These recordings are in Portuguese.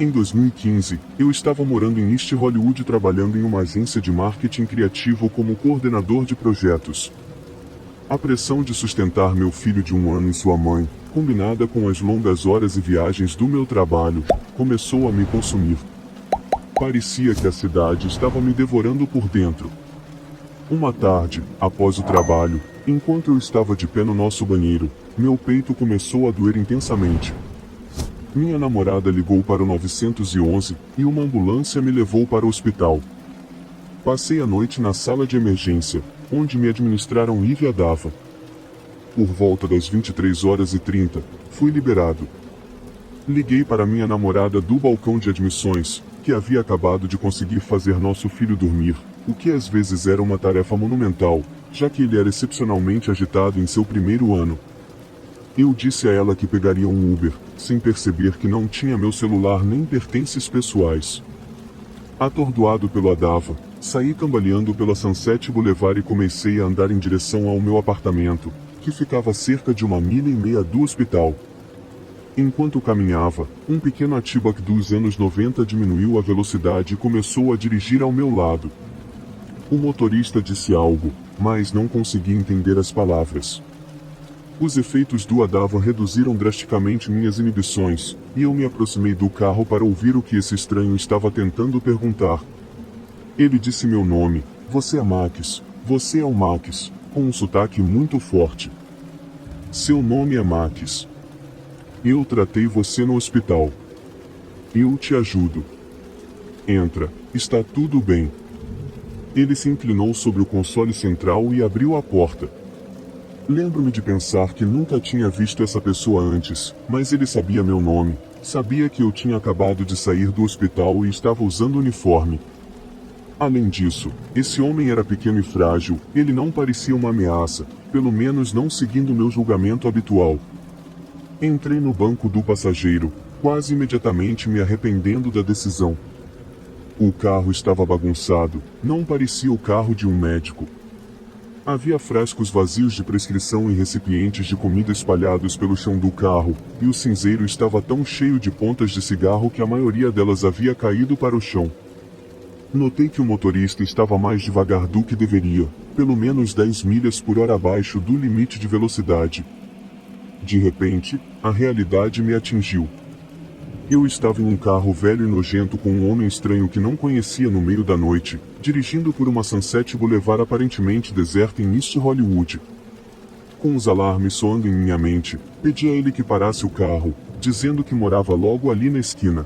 Em 2015, eu estava morando em East Hollywood trabalhando em uma agência de marketing criativo como coordenador de projetos. A pressão de sustentar meu filho de 1 ano e sua mãe, combinada com as longas horas e viagens do meu trabalho, começou a me consumir. Parecia que a cidade estava me devorando por dentro. Uma tarde, após o trabalho, enquanto eu estava de pé no nosso banheiro, meu peito começou a doer intensamente. Minha namorada ligou para o 911 e uma ambulância me levou para o hospital. Passei a noite na sala de emergência, onde me administraram Iviadava. Por volta das 23h30, fui liberado. Liguei para minha namorada do balcão de admissões, que havia acabado de conseguir fazer nosso filho dormir, o que às vezes era uma tarefa monumental, já que ele era excepcionalmente agitado em seu 1º ano. Eu disse a ela que pegaria um Uber, sem perceber que não tinha meu celular nem pertences pessoais. Atordoado pelo Adava, saí cambaleando pela Sunset Boulevard e comecei a andar em direção ao meu apartamento, que ficava a cerca de 1,5 milha do hospital. Enquanto caminhava, um pequeno Atibak dos anos 90 diminuiu a velocidade e começou a dirigir ao meu lado. O motorista disse algo, mas não consegui entender as palavras. Os efeitos do Adava reduziram drasticamente minhas inibições, e eu me aproximei do carro para ouvir o que esse estranho estava tentando perguntar. Ele disse meu nome: "Você é Max, você é o Max", com um sotaque muito forte. "Seu nome é Max. Eu tratei você no hospital. Eu te ajudo. Entra, está tudo bem." Ele se inclinou sobre o console central e abriu a porta. Lembro-me de pensar que nunca tinha visto essa pessoa antes, mas ele sabia meu nome, sabia que eu tinha acabado de sair do hospital e estava usando uniforme. Além disso, esse homem era pequeno e frágil, ele não parecia uma ameaça, pelo menos não seguindo meu julgamento habitual. Entrei no banco do passageiro, quase imediatamente me arrependendo da decisão. O carro estava bagunçado, não parecia o carro de um médico. Havia frascos vazios de prescrição e recipientes de comida espalhados pelo chão do carro, e o cinzeiro estava tão cheio de pontas de cigarro que a maioria delas havia caído para o chão. Notei que o motorista estava mais devagar do que deveria, pelo menos 10 milhas por hora abaixo do limite de velocidade. De repente, a realidade me atingiu. Eu estava em um carro velho e nojento com um homem estranho que não conhecia no meio da noite, dirigindo por uma Sunset Boulevard aparentemente deserta em East Hollywood. Com os alarmes soando em minha mente, pedi a ele que parasse o carro, dizendo que morava logo ali na esquina.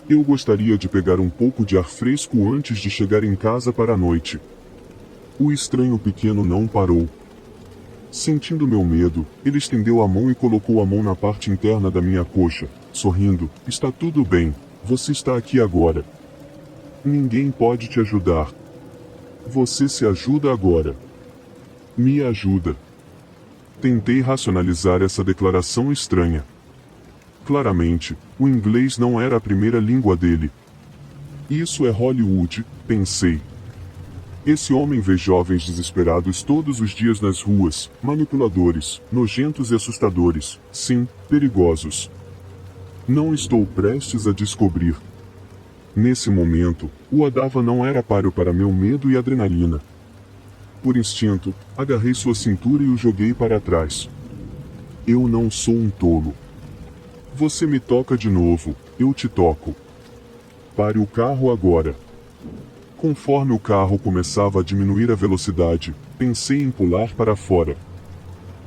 Eu gostaria de pegar um pouco de ar fresco antes de chegar em casa para a noite. O estranho pequeno não parou. Sentindo meu medo, ele estendeu a mão e colocou a mão na parte interna da minha coxa, sorrindo: "Está tudo bem, você está aqui agora. Ninguém pode te ajudar. Você se ajuda agora. Me ajuda." Tentei racionalizar essa declaração estranha. Claramente, o inglês não era a primeira língua dele. Isso é Hollywood, pensei. Esse homem vê jovens desesperados todos os dias nas ruas, manipuladores, nojentos e assustadores, sim, perigosos. Não estou prestes a descobrir. Nesse momento, o Adava não era páreo para meu medo e adrenalina. Por instinto, agarrei sua cintura e o joguei para trás. Eu não sou um tolo. Você me toca de novo, eu te toco. Pare o carro agora. Conforme o carro começava a diminuir a velocidade, pensei em pular para fora.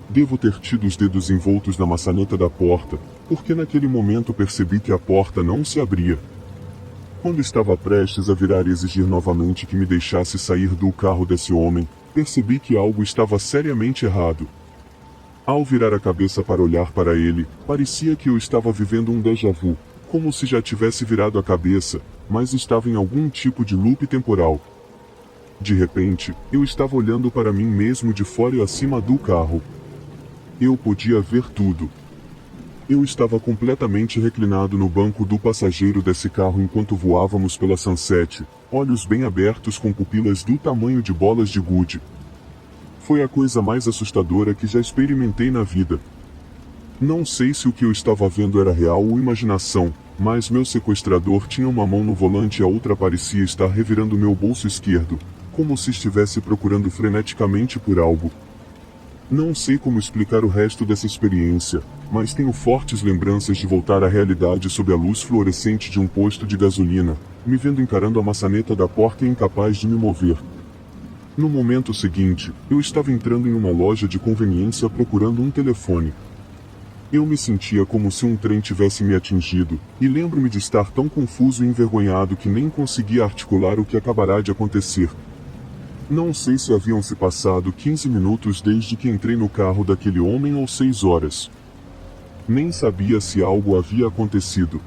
Devo ter tido os dedos envoltos na maçaneta da porta, porque naquele momento percebi que a porta não se abria. Quando estava prestes a virar e exigir novamente que me deixasse sair do carro desse homem, percebi que algo estava seriamente errado. Ao virar a cabeça para olhar para ele, parecia que eu estava vivendo um déjà vu, como se já tivesse virado a cabeça, mas estava em algum tipo de loop temporal. De repente, eu estava olhando para mim mesmo de fora e acima do carro. Eu podia ver tudo. Eu estava completamente reclinado no banco do passageiro desse carro enquanto voávamos pela Sunset, olhos bem abertos com pupilas do tamanho de bolas de gude. Foi a coisa mais assustadora que já experimentei na vida. Não sei se o que eu estava vendo era real ou imaginação, mas meu sequestrador tinha uma mão no volante e a outra parecia estar revirando meu bolso esquerdo, como se estivesse procurando freneticamente por algo. Não sei como explicar o resto dessa experiência, mas tenho fortes lembranças de voltar à realidade sob a luz fluorescente de um posto de gasolina, me vendo encarando a maçaneta da porta e incapaz de me mover. No momento seguinte, eu estava entrando em uma loja de conveniência procurando um telefone. Eu me sentia como se um trem tivesse me atingido, e lembro-me de estar tão confuso e envergonhado que nem conseguia articular o que acabará de acontecer. Não sei se haviam se passado 15 minutos desde que entrei no carro daquele homem ou 6 horas. Nem sabia se algo havia acontecido.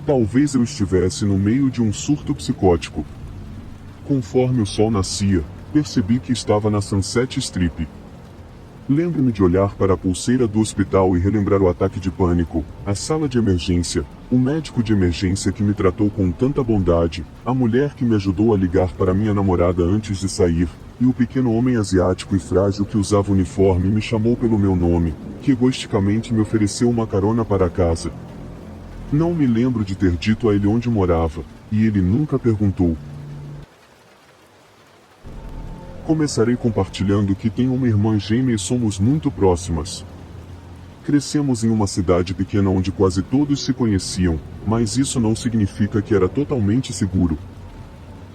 Talvez eu estivesse no meio de um surto psicótico. Conforme o sol nascia, percebi que estava na Sunset Strip. Lembro-me de olhar para a pulseira do hospital e relembrar o ataque de pânico, a sala de emergência, o médico de emergência que me tratou com tanta bondade, a mulher que me ajudou a ligar para minha namorada antes de sair, e o pequeno homem asiático e frágil que usava uniforme e me chamou pelo meu nome, que egoisticamente me ofereceu uma carona para casa. Não me lembro de ter dito a ele onde morava, e ele nunca perguntou. Começarei compartilhando que tenho uma irmã gêmea e somos muito próximas. Crescemos em uma cidade pequena onde quase todos se conheciam, mas isso não significa que era totalmente seguro.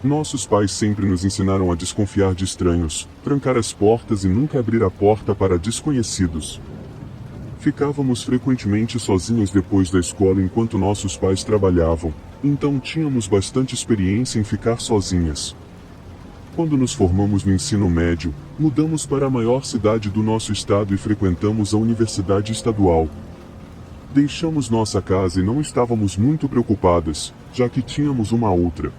Nossos pais sempre nos ensinaram a desconfiar de estranhos, trancar as portas e nunca abrir a porta para desconhecidos. Ficávamos frequentemente sozinhas depois da escola enquanto nossos pais trabalhavam, então tínhamos bastante experiência em ficar sozinhas. Quando nos formamos no ensino médio, mudamos para a maior cidade do nosso estado e frequentamos a universidade estadual. Deixamos nossa casa e não estávamos muito preocupadas, já que tínhamos uma outra.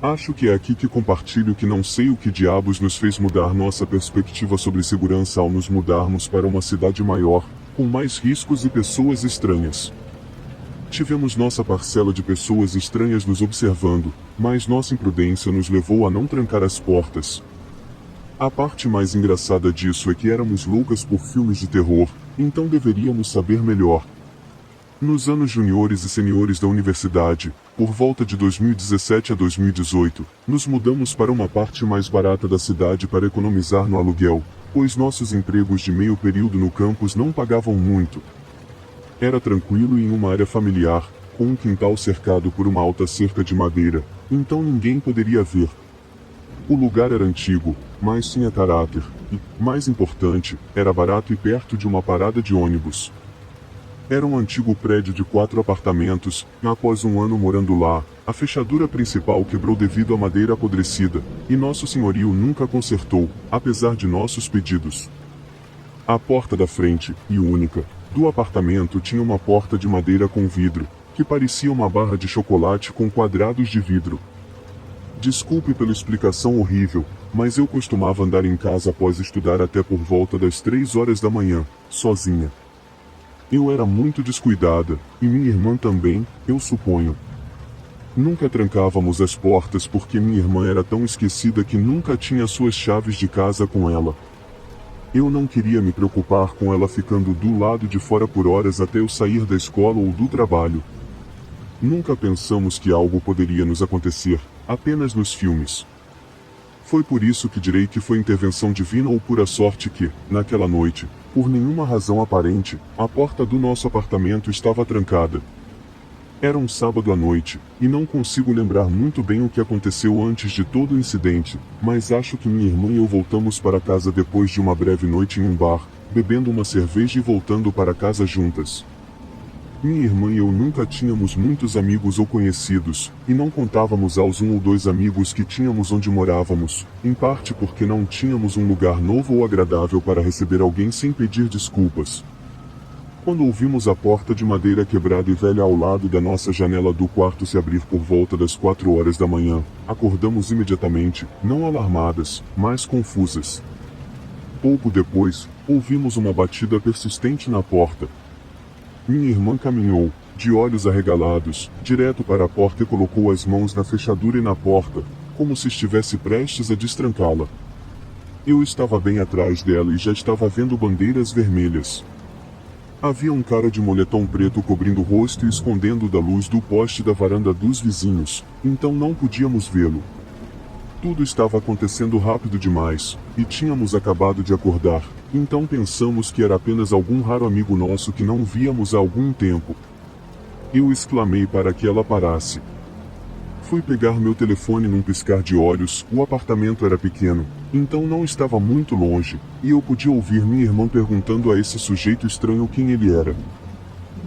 Acho que é aqui que compartilho que não sei o que diabos nos fez mudar nossa perspectiva sobre segurança ao nos mudarmos para uma cidade maior, com mais riscos e pessoas estranhas. Tivemos nossa parcela de pessoas estranhas nos observando, mas nossa imprudência nos levou a não trancar as portas. A parte mais engraçada disso é que éramos loucas por filmes de terror, então deveríamos saber melhor. Nos anos juniores e seniores da universidade, por volta de 2017 a 2018, nos mudamos para uma parte mais barata da cidade para economizar no aluguel, pois nossos empregos de meio período no campus não pagavam muito. Era tranquilo e em uma área familiar, com um quintal cercado por uma alta cerca de madeira, então ninguém poderia ver. O lugar era antigo, mas tinha caráter, e, mais importante, era barato e perto de uma parada de ônibus. Era um antigo prédio de 4 apartamentos, e após um ano morando lá, a fechadura principal quebrou devido à madeira apodrecida, e nosso senhorio nunca consertou, apesar de nossos pedidos. A porta da frente, e única, do apartamento tinha uma porta de madeira com vidro, que parecia uma barra de chocolate com quadrados de vidro. Desculpe pela explicação horrível, mas eu costumava andar em casa após estudar até por volta das 3 horas da manhã, sozinha. Eu era muito descuidada, e minha irmã também, eu suponho. Nunca trancávamos as portas porque minha irmã era tão esquecida que nunca tinha suas chaves de casa com ela. Eu não queria me preocupar com ela ficando do lado de fora por horas até eu sair da escola ou do trabalho. Nunca pensamos que algo poderia nos acontecer, apenas nos filmes. Foi por isso que direi que foi intervenção divina ou pura sorte que, naquela noite, por nenhuma razão aparente, a porta do nosso apartamento estava trancada. Era um sábado à noite, e não consigo lembrar muito bem o que aconteceu antes de todo o incidente, mas acho que minha irmã e eu voltamos para casa depois de uma breve noite em um bar, bebendo uma cerveja e voltando para casa juntas. Minha irmã e eu nunca tínhamos muitos amigos ou conhecidos, e não contávamos aos 1 ou 2 amigos que tínhamos onde morávamos, em parte porque não tínhamos um lugar novo ou agradável para receber alguém sem pedir desculpas. Quando ouvimos a porta de madeira quebrada e velha ao lado da nossa janela do quarto se abrir por volta das 4 horas da manhã, acordamos imediatamente, não alarmadas, mas confusas. Pouco depois, ouvimos uma batida persistente na porta. Minha irmã caminhou, de olhos arregalados, direto para a porta e colocou as mãos na fechadura e na porta, como se estivesse prestes a destrancá-la. Eu estava bem atrás dela e já estava vendo bandeiras vermelhas. Havia um cara de moletom preto cobrindo o rosto e escondendo da luz do poste da varanda dos vizinhos, então não podíamos vê-lo. Tudo estava acontecendo rápido demais, e tínhamos acabado de acordar, então pensamos que era apenas algum raro amigo nosso que não víamos há algum tempo. Eu exclamei para que ela parasse. Fui pegar meu telefone num piscar de olhos, o apartamento era pequeno, então não estava muito longe, e eu podia ouvir minha irmã perguntando a esse sujeito estranho quem ele era.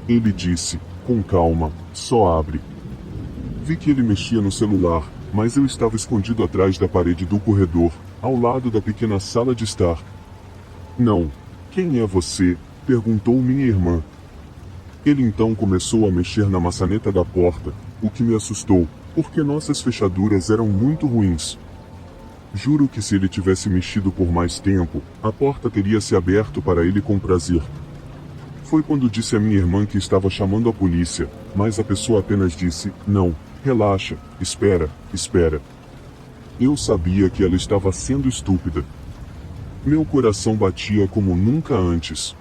Ele disse, com calma, só abre. Vi que ele mexia no celular, mas eu estava escondido atrás da parede do corredor, ao lado da pequena sala de estar. Não. Quem é você? Perguntou minha irmã. Ele então começou a mexer na maçaneta da porta, o que me assustou, porque nossas fechaduras eram muito ruins. Juro que se ele tivesse mexido por mais tempo, a porta teria se aberto para ele com prazer. Foi quando disse a minha irmã que estava chamando a polícia, mas a pessoa apenas disse, não, relaxa, espera, espera. Eu sabia que ela estava sendo estúpida. Meu coração batia como nunca antes.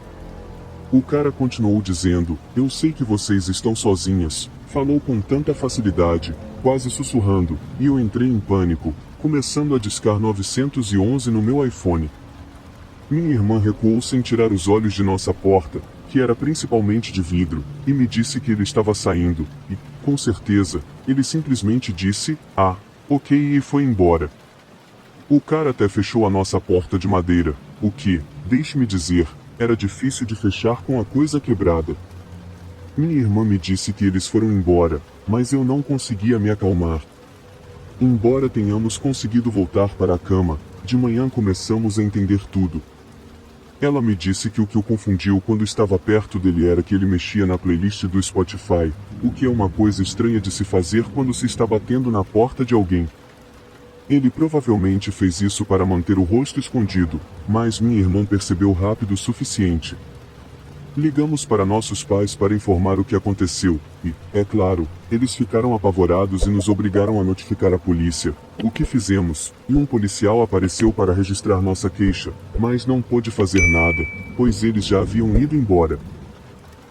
O cara continuou dizendo, eu sei que vocês estão sozinhas, falou com tanta facilidade, quase sussurrando, e eu entrei em pânico, começando a discar 911 no meu iPhone. Minha irmã recuou sem tirar os olhos de nossa porta, que era principalmente de vidro, e me disse que ele estava saindo, e, com certeza, ele simplesmente disse, ok e foi embora. O cara até fechou a nossa porta de madeira, o que, deixe-me dizer, era difícil de fechar com a coisa quebrada. Minha irmã me disse que eles foram embora, mas eu não conseguia me acalmar. Embora tenhamos conseguido voltar para a cama, de manhã começamos a entender tudo. Ela me disse que o que o confundiu quando estava perto dele era que ele mexia na playlist do Spotify, o que é uma coisa estranha de se fazer quando se está batendo na porta de alguém. Ele provavelmente fez isso para manter o rosto escondido, mas minha irmã percebeu rápido o suficiente. Ligamos para nossos pais para informar o que aconteceu, e, é claro, eles ficaram apavorados e nos obrigaram a notificar a polícia, o que fizemos, e um policial apareceu para registrar nossa queixa, mas não pôde fazer nada, pois eles já haviam ido embora.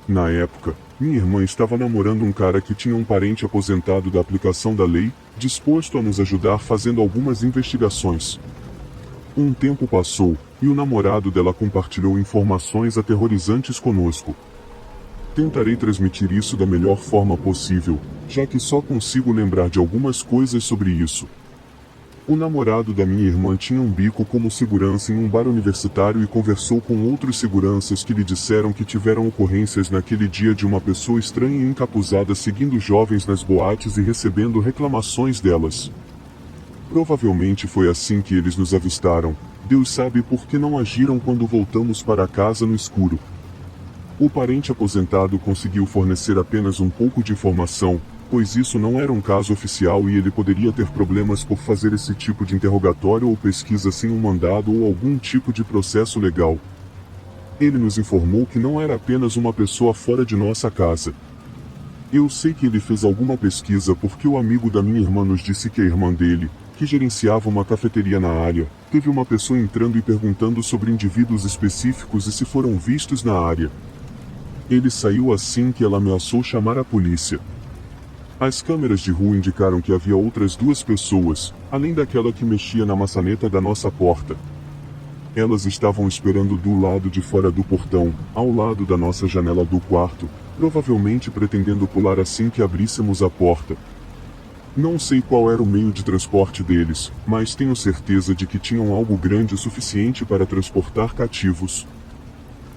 Na época, minha irmã estava namorando um cara que tinha um parente aposentado da aplicação da lei, disposto a nos ajudar fazendo algumas investigações. Um tempo passou, e o namorado dela compartilhou informações aterrorizantes conosco. Tentarei transmitir isso da melhor forma possível, já que só consigo lembrar de algumas coisas sobre isso. O namorado da minha irmã tinha um bico como segurança em um bar universitário e conversou com outros seguranças que lhe disseram que tiveram ocorrências naquele dia de uma pessoa estranha e encapuzada seguindo jovens nas boates e recebendo reclamações delas. Provavelmente foi assim que eles nos avistaram. Deus sabe por que não agiram quando voltamos para casa no escuro. O parente aposentado conseguiu fornecer apenas um pouco de informação, pois isso não era um caso oficial e ele poderia ter problemas por fazer esse tipo de interrogatório ou pesquisa sem um mandado ou algum tipo de processo legal. Ele nos informou que não era apenas uma pessoa fora de nossa casa. Eu sei que ele fez alguma pesquisa porque o amigo da minha irmã nos disse que a irmã dele, que gerenciava uma cafeteria na área, teve uma pessoa entrando e perguntando sobre indivíduos específicos e se foram vistos na área. Ele saiu assim que ela ameaçou chamar a polícia. As câmeras de rua indicaram que havia outras duas pessoas, além daquela que mexia na maçaneta da nossa porta. Elas estavam esperando do lado de fora do portão, ao lado da nossa janela do quarto, provavelmente pretendendo pular assim que abríssemos a porta. Não sei qual era o meio de transporte deles, mas tenho certeza de que tinham algo grande o suficiente para transportar cativos.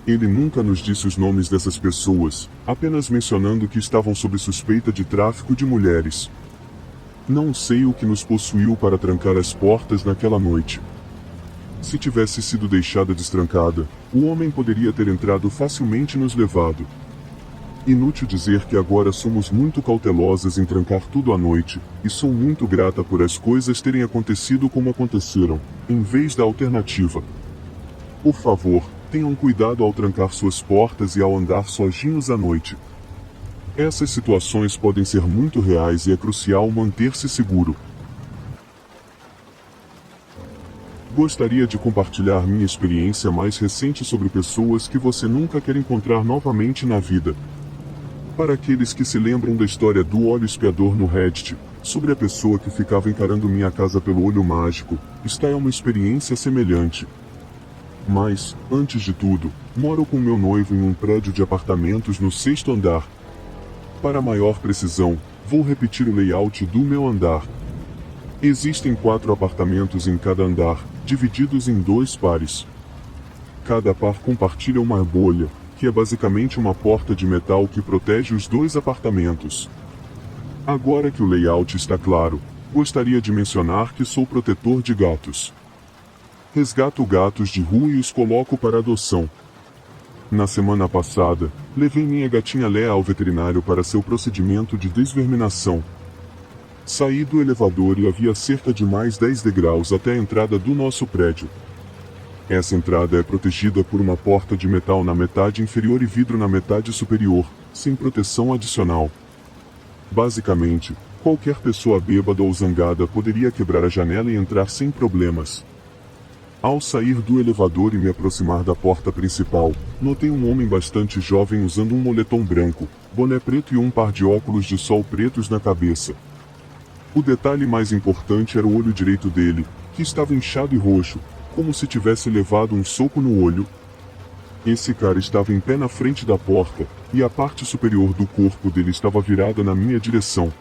Ele nunca nos disse os nomes dessas pessoas, apenas mencionando que estavam sob suspeita de tráfico de mulheres. Não sei o que nos possuiu para trancar as portas naquela noite. Se tivesse sido deixada destrancada, o homem poderia ter entrado facilmente e nos levado. Inútil dizer que agora somos muito cautelosas em trancar tudo à noite, e sou muito grata por as coisas terem acontecido como aconteceram, em vez da alternativa. Por favor, tenham cuidado ao trancar suas portas e ao andar sozinhos à noite. Essas situações podem ser muito reais e é crucial manter-se seguro. Gostaria de compartilhar minha experiência mais recente sobre pessoas que você nunca quer encontrar novamente na vida. Para aqueles que se lembram da história do olho espiador no Reddit, sobre a pessoa que ficava encarando minha casa pelo olho mágico, esta é uma experiência semelhante. Mas, antes de tudo, moro com meu noivo em um prédio de apartamentos no 6º andar. Para maior precisão, vou repetir o layout do meu andar. Existem 4 apartamentos em cada andar, divididos em 2 pares. Cada par compartilha uma bolha, que é basicamente uma porta de metal que protege os 2 apartamentos. Agora que o layout está claro, gostaria de mencionar que sou protetor de gatos. Resgato gatos de rua e os coloco para adoção. Na semana passada, levei minha gatinha Léa ao veterinário para seu procedimento de desverminação. Saí do elevador e havia cerca de mais 10 degraus até a entrada do nosso prédio. Essa entrada é protegida por uma porta de metal na metade inferior e vidro na metade superior, sem proteção adicional. Basicamente, qualquer pessoa bêbada ou zangada poderia quebrar a janela e entrar sem problemas. Ao sair do elevador e me aproximar da porta principal, notei um homem bastante jovem usando um moletom branco, boné preto e um par de óculos de sol pretos na cabeça. O detalhe mais importante era o olho direito dele, que estava inchado e roxo, como se tivesse levado um soco no olho. Esse cara estava em pé na frente da porta, e a parte superior do corpo dele estava virada na minha direção.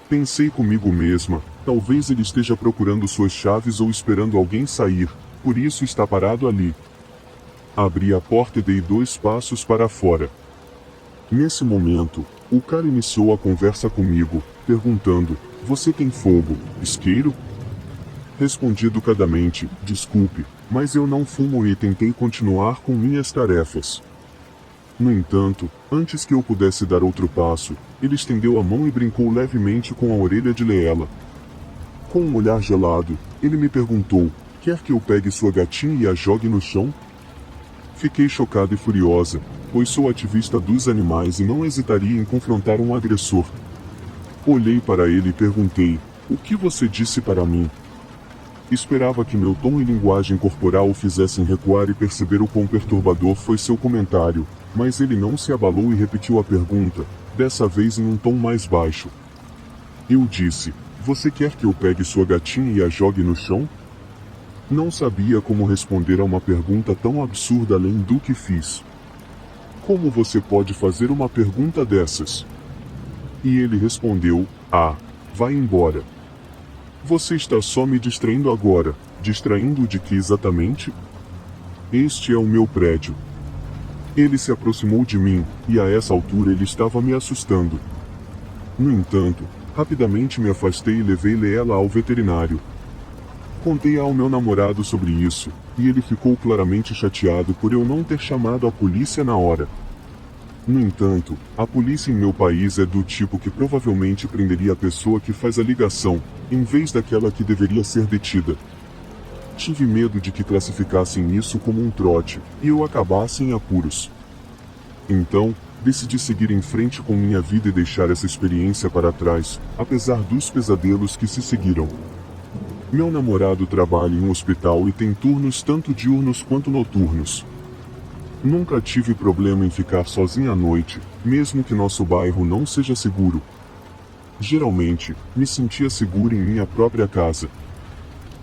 Pensei comigo mesma, talvez ele esteja procurando suas chaves ou esperando alguém sair, por isso está parado ali. Abri a porta e dei 2 passos para fora. Nesse momento, o cara iniciou a conversa comigo, perguntando: "Você tem fogo, isqueiro?" Respondi educadamente: "Desculpe, mas eu não fumo", e tentei continuar com minhas tarefas. No entanto, antes que eu pudesse dar outro passo, ele estendeu a mão e brincou levemente com a orelha de Leela. Com um olhar gelado, ele me perguntou: "Quer que eu pegue sua gatinha e a jogue no chão?" Fiquei chocada e furiosa, pois sou ativista dos animais e não hesitaria em confrontar um agressor. Olhei para ele e perguntei: "O que você disse para mim?" Esperava que meu tom e linguagem corporal o fizessem recuar e perceber o quão perturbador foi seu comentário, mas ele não se abalou e repetiu a pergunta, dessa vez em um tom mais baixo. Eu disse: "Você quer que eu pegue sua gatinha e a jogue no chão?" Não sabia como responder a uma pergunta tão absurda além do que fiz. Como você pode fazer uma pergunta dessas? E ele respondeu: "Ah, vai embora. Você está só me distraindo agora." Distraindo de que exatamente? Este é o meu prédio. Ele se aproximou de mim, e a essa altura ele estava me assustando. No entanto, rapidamente me afastei e levei Leela ao veterinário. Contei ao meu namorado sobre isso, e ele ficou claramente chateado por eu não ter chamado a polícia na hora. No entanto, a polícia em meu país é do tipo que provavelmente prenderia a pessoa que faz a ligação, em vez daquela que deveria ser detida. Tive medo de que classificassem isso como um trote, e eu acabasse em apuros. Então, decidi seguir em frente com minha vida e deixar essa experiência para trás, apesar dos pesadelos que se seguiram. Meu namorado trabalha em um hospital e tem turnos tanto diurnos quanto noturnos. Nunca tive problema em ficar sozinha à noite, mesmo que nosso bairro não seja seguro. Geralmente, me sentia seguro em minha própria casa.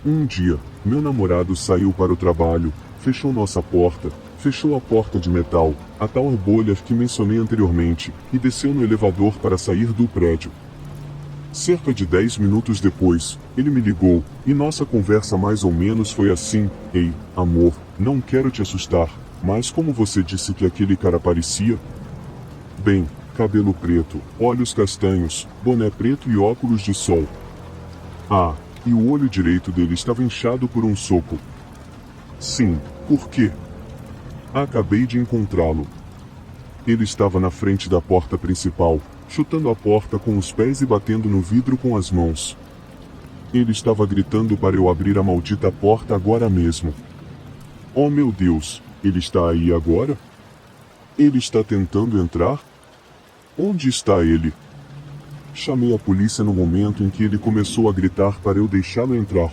Um dia, meu namorado saiu para o trabalho, fechou nossa porta, fechou a porta de metal, a tal bolha que mencionei anteriormente, e desceu no elevador para sair do prédio. Cerca de 10 minutos depois, ele me ligou, e nossa conversa mais ou menos foi assim: "Ei, amor, não quero te assustar, mas como você disse que aquele cara parecia?" Bem, cabelo preto, olhos castanhos, boné preto e óculos de sol. Ah, e o olho direito dele estava inchado por um soco. Sim, por quê? Acabei de encontrá-lo. Ele estava na frente da porta principal, chutando a porta com os pés e batendo no vidro com as mãos. Ele estava gritando para eu abrir a maldita porta agora mesmo. Oh meu Deus, ele está aí agora? Ele está tentando entrar? Onde está ele? Chamei a polícia no momento em que ele começou a gritar para eu deixá-lo entrar.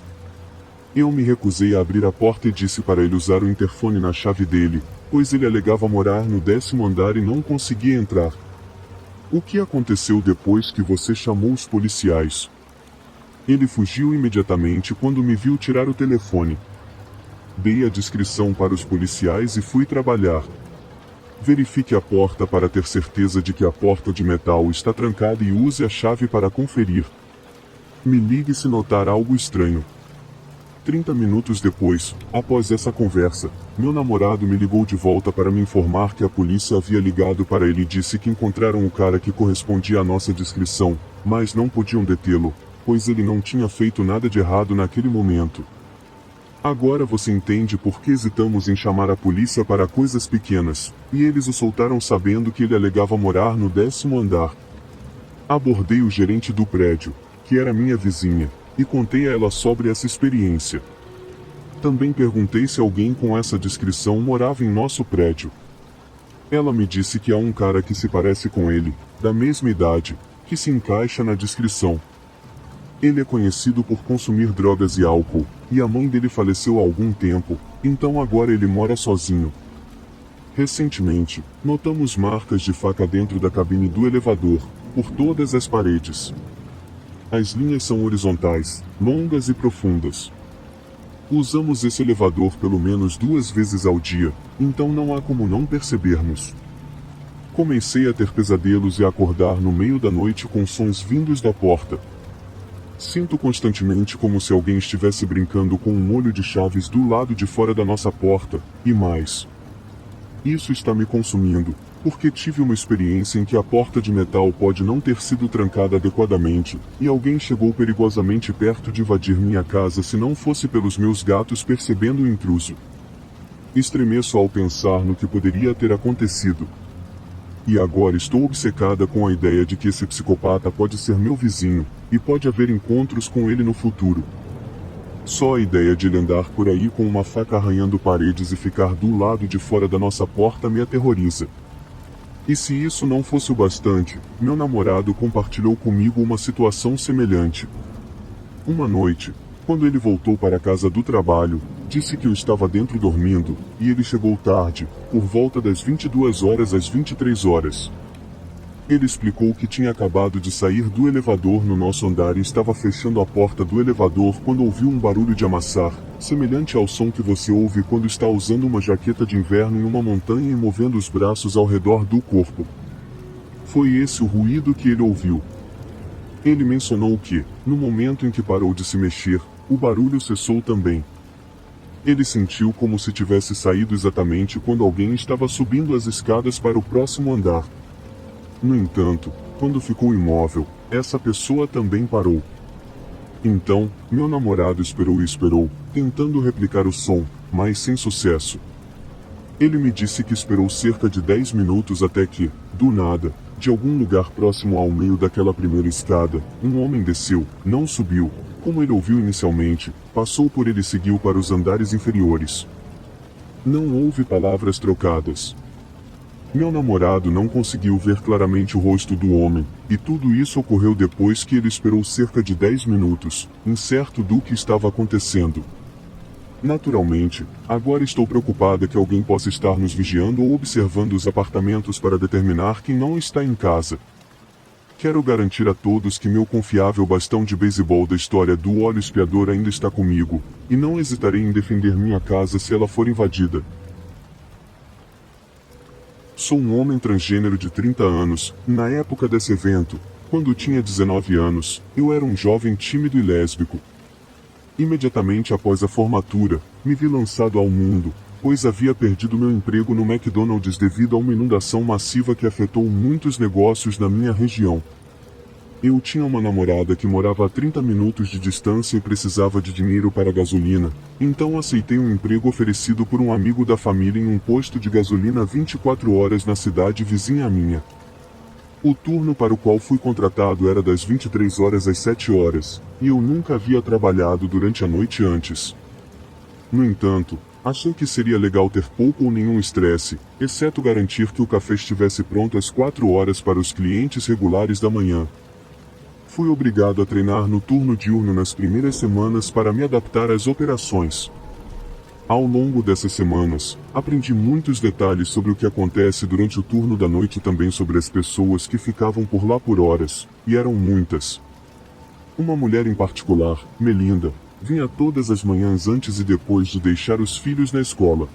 Eu me recusei a abrir a porta e disse para ele usar o interfone na chave dele, pois ele alegava morar no 10º andar e não conseguia entrar. O que aconteceu depois que você chamou os policiais? Ele fugiu imediatamente quando me viu tirar o telefone. Dei a descrição para os policiais e fui trabalhar. Verifique a porta para ter certeza de que a porta de metal está trancada e use a chave para conferir. Me ligue se notar algo estranho. 30 minutos depois, após essa conversa, meu namorado me ligou de volta para me informar que a polícia havia ligado para ele e disse que encontraram o cara que correspondia à nossa descrição, mas não podiam detê-lo, pois ele não tinha feito nada de errado naquele momento. Agora você entende por que hesitamos em chamar a polícia para coisas pequenas, e eles o soltaram sabendo que ele alegava morar no 10º andar. Abordei o gerente do prédio, que era minha vizinha, e contei a ela sobre essa experiência. Também perguntei se alguém com essa descrição morava em nosso prédio. Ela me disse que há um cara que se parece com ele, da mesma idade, que se encaixa na descrição. Ele é conhecido por consumir drogas e álcool, e a mãe dele faleceu há algum tempo, então agora ele mora sozinho. Recentemente, notamos marcas de faca dentro da cabine do elevador, por todas as paredes. As linhas são horizontais, longas e profundas. Usamos esse elevador pelo menos 2 vezes ao dia, então não há como não percebermos. Comecei a ter pesadelos e a acordar no meio da noite com sons vindos da porta. Sinto constantemente como se alguém estivesse brincando com um molho de chaves do lado de fora da nossa porta, e mais. Isso está me consumindo, porque tive uma experiência em que a porta de metal pode não ter sido trancada adequadamente, e alguém chegou perigosamente perto de invadir minha casa se não fosse pelos meus gatos percebendo o intruso. Estremeço ao pensar no que poderia ter acontecido. E agora estou obcecada com a ideia de que esse psicopata pode ser meu vizinho, e pode haver encontros com ele no futuro. Só a ideia de ele andar por aí com uma faca arranhando paredes e ficar do lado de fora da nossa porta me aterroriza. E se isso não fosse o bastante, meu namorado compartilhou comigo uma situação semelhante. Uma noite, quando ele voltou para a casa do trabalho, disse que eu estava dentro dormindo, e ele chegou tarde, por volta das 22 horas às 23 horas. Ele explicou que tinha acabado de sair do elevador no nosso andar e estava fechando a porta do elevador quando ouviu um barulho de amassar, semelhante ao som que você ouve quando está usando uma jaqueta de inverno em uma montanha e movendo os braços ao redor do corpo. Foi esse o ruído que ele ouviu. Ele mencionou que, no momento em que parou de se mexer, o barulho cessou também. Ele sentiu como se tivesse saído exatamente quando alguém estava subindo as escadas para o próximo andar. No entanto, quando ficou imóvel, essa pessoa também parou. Então, meu namorado esperou e esperou, tentando replicar o som, mas sem sucesso. Ele me disse que esperou cerca de 10 minutos até que, do nada, de algum lugar próximo ao meio daquela primeira escada, um homem desceu, não subiu, como ele ouviu inicialmente, passou por ele e seguiu para os andares inferiores. Não houve palavras trocadas. Meu namorado não conseguiu ver claramente o rosto do homem, e tudo isso ocorreu depois que ele esperou cerca de 10 minutos, incerto do que estava acontecendo. Naturalmente, agora estou preocupada que alguém possa estar nos vigiando ou observando os apartamentos para determinar quem não está em casa. Quero garantir a todos que meu confiável bastão de beisebol da história do óleo espiador ainda está comigo, e não hesitarei em defender minha casa se ela for invadida. Sou um homem transgênero de 30 anos, na época desse evento, quando tinha 19 anos, eu era um jovem tímido e lésbico. Imediatamente após a formatura, me vi lançado ao mundo, pois havia perdido meu emprego no McDonald's devido a uma inundação massiva que afetou muitos negócios na minha região. Eu tinha uma namorada que morava a 30 minutos de distância e precisava de dinheiro para gasolina, então aceitei um emprego oferecido por um amigo da família em um posto de gasolina 24 horas na cidade vizinha à minha. O turno para o qual fui contratado era das 23 horas às 7 horas, e eu nunca havia trabalhado durante a noite antes. No entanto, achei que seria legal ter pouco ou nenhum estresse, exceto garantir que o café estivesse pronto às 4 horas para os clientes regulares da manhã. Fui obrigado a treinar no turno diurno nas primeiras semanas para me adaptar às operações. Ao longo dessas semanas, aprendi muitos detalhes sobre o que acontece durante o turno da noite e também sobre as pessoas que ficavam por lá por horas, e eram muitas. Uma mulher em particular, Melinda, vinha todas as manhãs antes e depois de deixar os filhos na escola.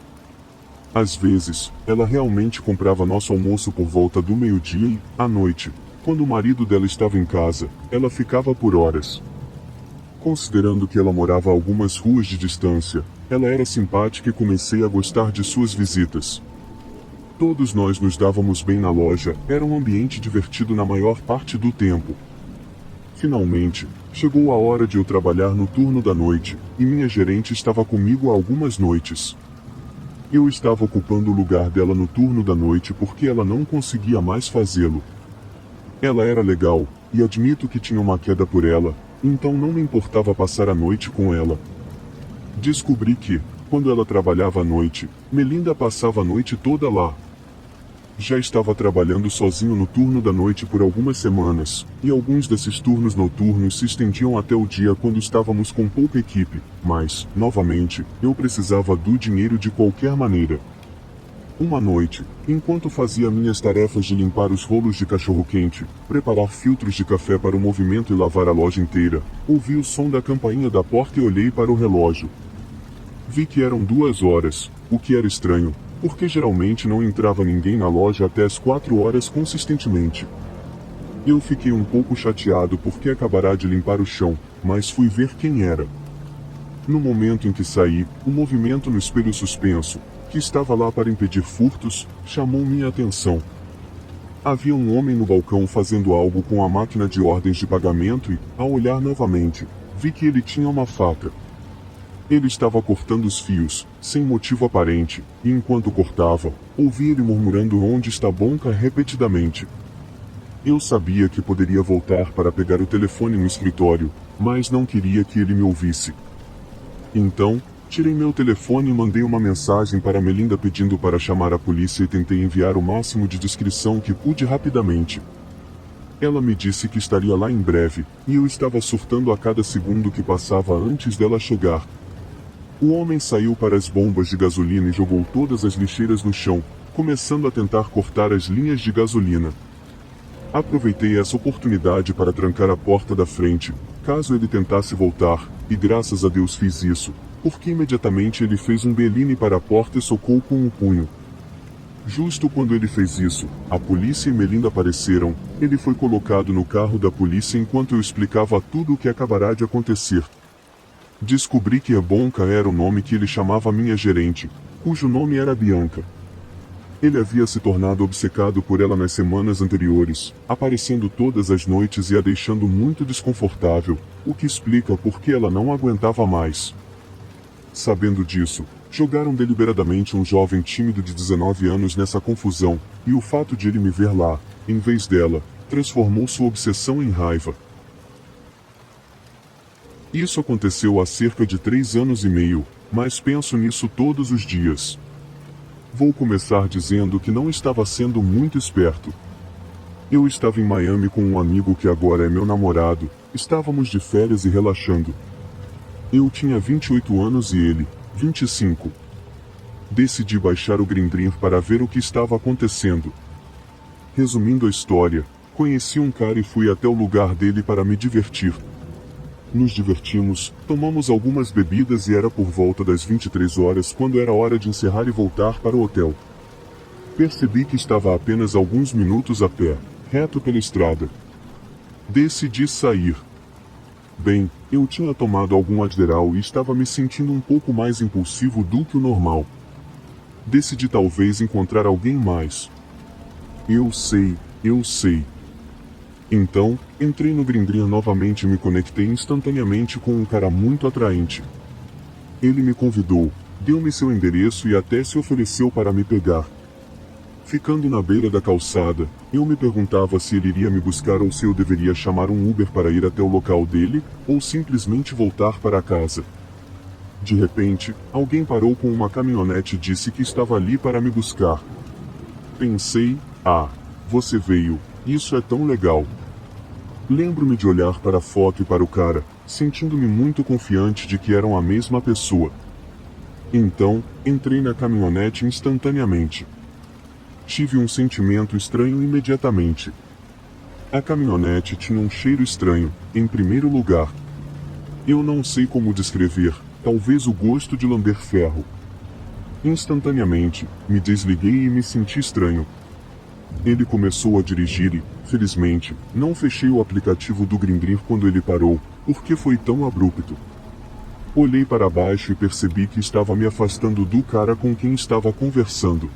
Às vezes, ela realmente comprava nosso almoço por volta do meio-dia e, à noite, quando o marido dela estava em casa, ela ficava por horas. Considerando que ela morava a algumas ruas de distância, ela era simpática e comecei a gostar de suas visitas. Todos nós nos dávamos bem na loja, era um ambiente divertido na maior parte do tempo. Finalmente, chegou a hora de eu trabalhar no turno da noite, e minha gerente estava comigo há algumas noites. Eu estava ocupando o lugar dela no turno da noite porque ela não conseguia mais fazê-lo. Ela era legal, e admito que tinha uma queda por ela, então não me importava passar a noite com ela. Descobri que, quando ela trabalhava à noite, Melinda passava a noite toda lá. Já estava trabalhando sozinho no turno da noite por algumas semanas, e alguns desses turnos noturnos se estendiam até o dia quando estávamos com pouca equipe, mas, novamente, eu precisava do dinheiro de qualquer maneira. Uma noite, enquanto fazia minhas tarefas de limpar os rolos de cachorro-quente, preparar filtros de café para o movimento e lavar a loja inteira, ouvi o som da campainha da porta e olhei para o relógio. Vi que eram 2 horas, o que era estranho, porque geralmente não entrava ninguém na loja até as 4 horas consistentemente. Eu fiquei um pouco chateado porque acabará de limpar o chão, mas fui ver quem era. No momento em que saí, o movimento no espelho suspenso, que estava lá para impedir furtos, chamou minha atenção. Havia um homem no balcão fazendo algo com a máquina de ordens de pagamento e, ao olhar novamente, vi que ele tinha uma faca. Ele estava cortando os fios, sem motivo aparente, e enquanto cortava, ouvi ele murmurando onde está Bonca repetidamente. Eu sabia que poderia voltar para pegar o telefone no escritório, mas não queria que ele me ouvisse. Então, tirei meu telefone e mandei uma mensagem para Melinda pedindo para chamar a polícia e tentei enviar o máximo de descrição que pude rapidamente. Ela me disse que estaria lá em breve, e eu estava surtando a cada segundo que passava antes dela chegar. O homem saiu para as bombas de gasolina e jogou todas as lixeiras no chão, começando a tentar cortar as linhas de gasolina. Aproveitei essa oportunidade para trancar a porta da frente, caso ele tentasse voltar, e graças a Deus fiz isso, porque imediatamente ele fez um beline para a porta e socou com o punho. Justo quando ele fez isso, a polícia e Melinda apareceram, ele foi colocado no carro da polícia enquanto eu explicava tudo o que acabará de acontecer. Descobri que Bonca era o nome que ele chamava a minha gerente, cujo nome era Bianca. Ele havia se tornado obcecado por ela nas semanas anteriores, aparecendo todas as noites e a deixando muito desconfortável, o que explica por que ela não aguentava mais. Sabendo disso, jogaram deliberadamente um jovem tímido de 19 anos nessa confusão, e o fato de ele me ver lá, em vez dela, transformou sua obsessão em raiva. Isso aconteceu há cerca de 3 anos e meio, mas penso nisso todos os dias. Vou começar dizendo que não estava sendo muito esperto. Eu estava em Miami com um amigo que agora é meu namorado, estávamos de férias e relaxando. Eu tinha 28 anos e ele, 25. Decidi baixar o Grindr para ver o que estava acontecendo. Resumindo a história, conheci um cara e fui até o lugar dele para me divertir. Nos divertimos, tomamos algumas bebidas e era por volta das 23 horas quando era hora de encerrar e voltar para o hotel. Percebi que estava a apenas alguns minutos a pé, reto pela estrada. Decidi sair. Bem, eu tinha tomado algum Adderall e estava me sentindo um pouco mais impulsivo do que o normal. Decidi talvez encontrar alguém mais. Eu sei. Então, entrei no Grindr novamente e me conectei instantaneamente com um cara muito atraente. Ele me convidou, deu-me seu endereço e até se ofereceu para me pegar. Ficando na beira da calçada, eu me perguntava se ele iria me buscar ou se eu deveria chamar um Uber para ir até o local dele, ou simplesmente voltar para casa. De repente, alguém parou com uma caminhonete e disse que estava ali para me buscar. Pensei, você veio, isso é tão legal. Lembro-me de olhar para a foto e para o cara, sentindo-me muito confiante de que eram a mesma pessoa. Então, entrei na caminhonete instantaneamente. Tive um sentimento estranho imediatamente. A caminhonete tinha um cheiro estranho, em primeiro lugar. Eu não sei como descrever, talvez o gosto de lamber ferro. Instantaneamente, me desliguei e me senti estranho. Ele começou a dirigir e, felizmente, não fechei o aplicativo do Grindr quando ele parou, porque foi tão abrupto. Olhei para baixo e percebi que estava me afastando do cara com quem estava conversando.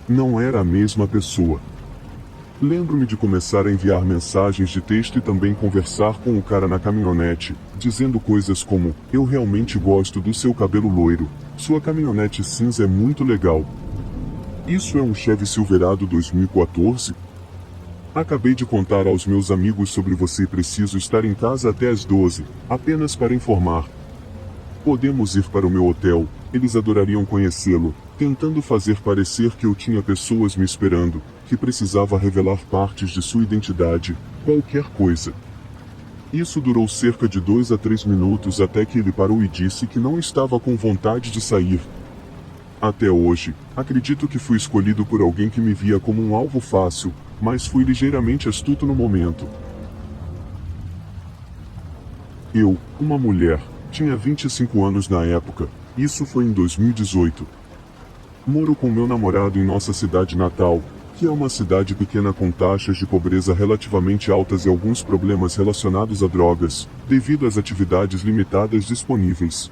Não era a mesma pessoa. Lembro-me de começar a enviar mensagens de texto e também conversar com o cara na caminhonete, dizendo coisas como: "Eu realmente gosto do seu cabelo loiro, sua caminhonete cinza é muito legal. Isso é um Chevy Silverado 2014? Acabei de contar aos meus amigos sobre você e preciso estar em casa até às 12, apenas para informar. Podemos ir para o meu hotel, eles adorariam conhecê-lo", tentando fazer parecer que eu tinha pessoas me esperando, que precisava revelar partes de sua identidade, qualquer coisa. Isso durou cerca de 2 a 3 minutos até que ele parou e disse que não estava com vontade de sair. Até hoje, acredito que fui escolhido por alguém que me via como um alvo fácil, mas fui ligeiramente astuto no momento. Eu, uma mulher, tinha 25 anos na época, isso foi em 2018. Moro com meu namorado em nossa cidade natal, que é uma cidade pequena com taxas de pobreza relativamente altas e alguns problemas relacionados a drogas, devido às atividades limitadas disponíveis.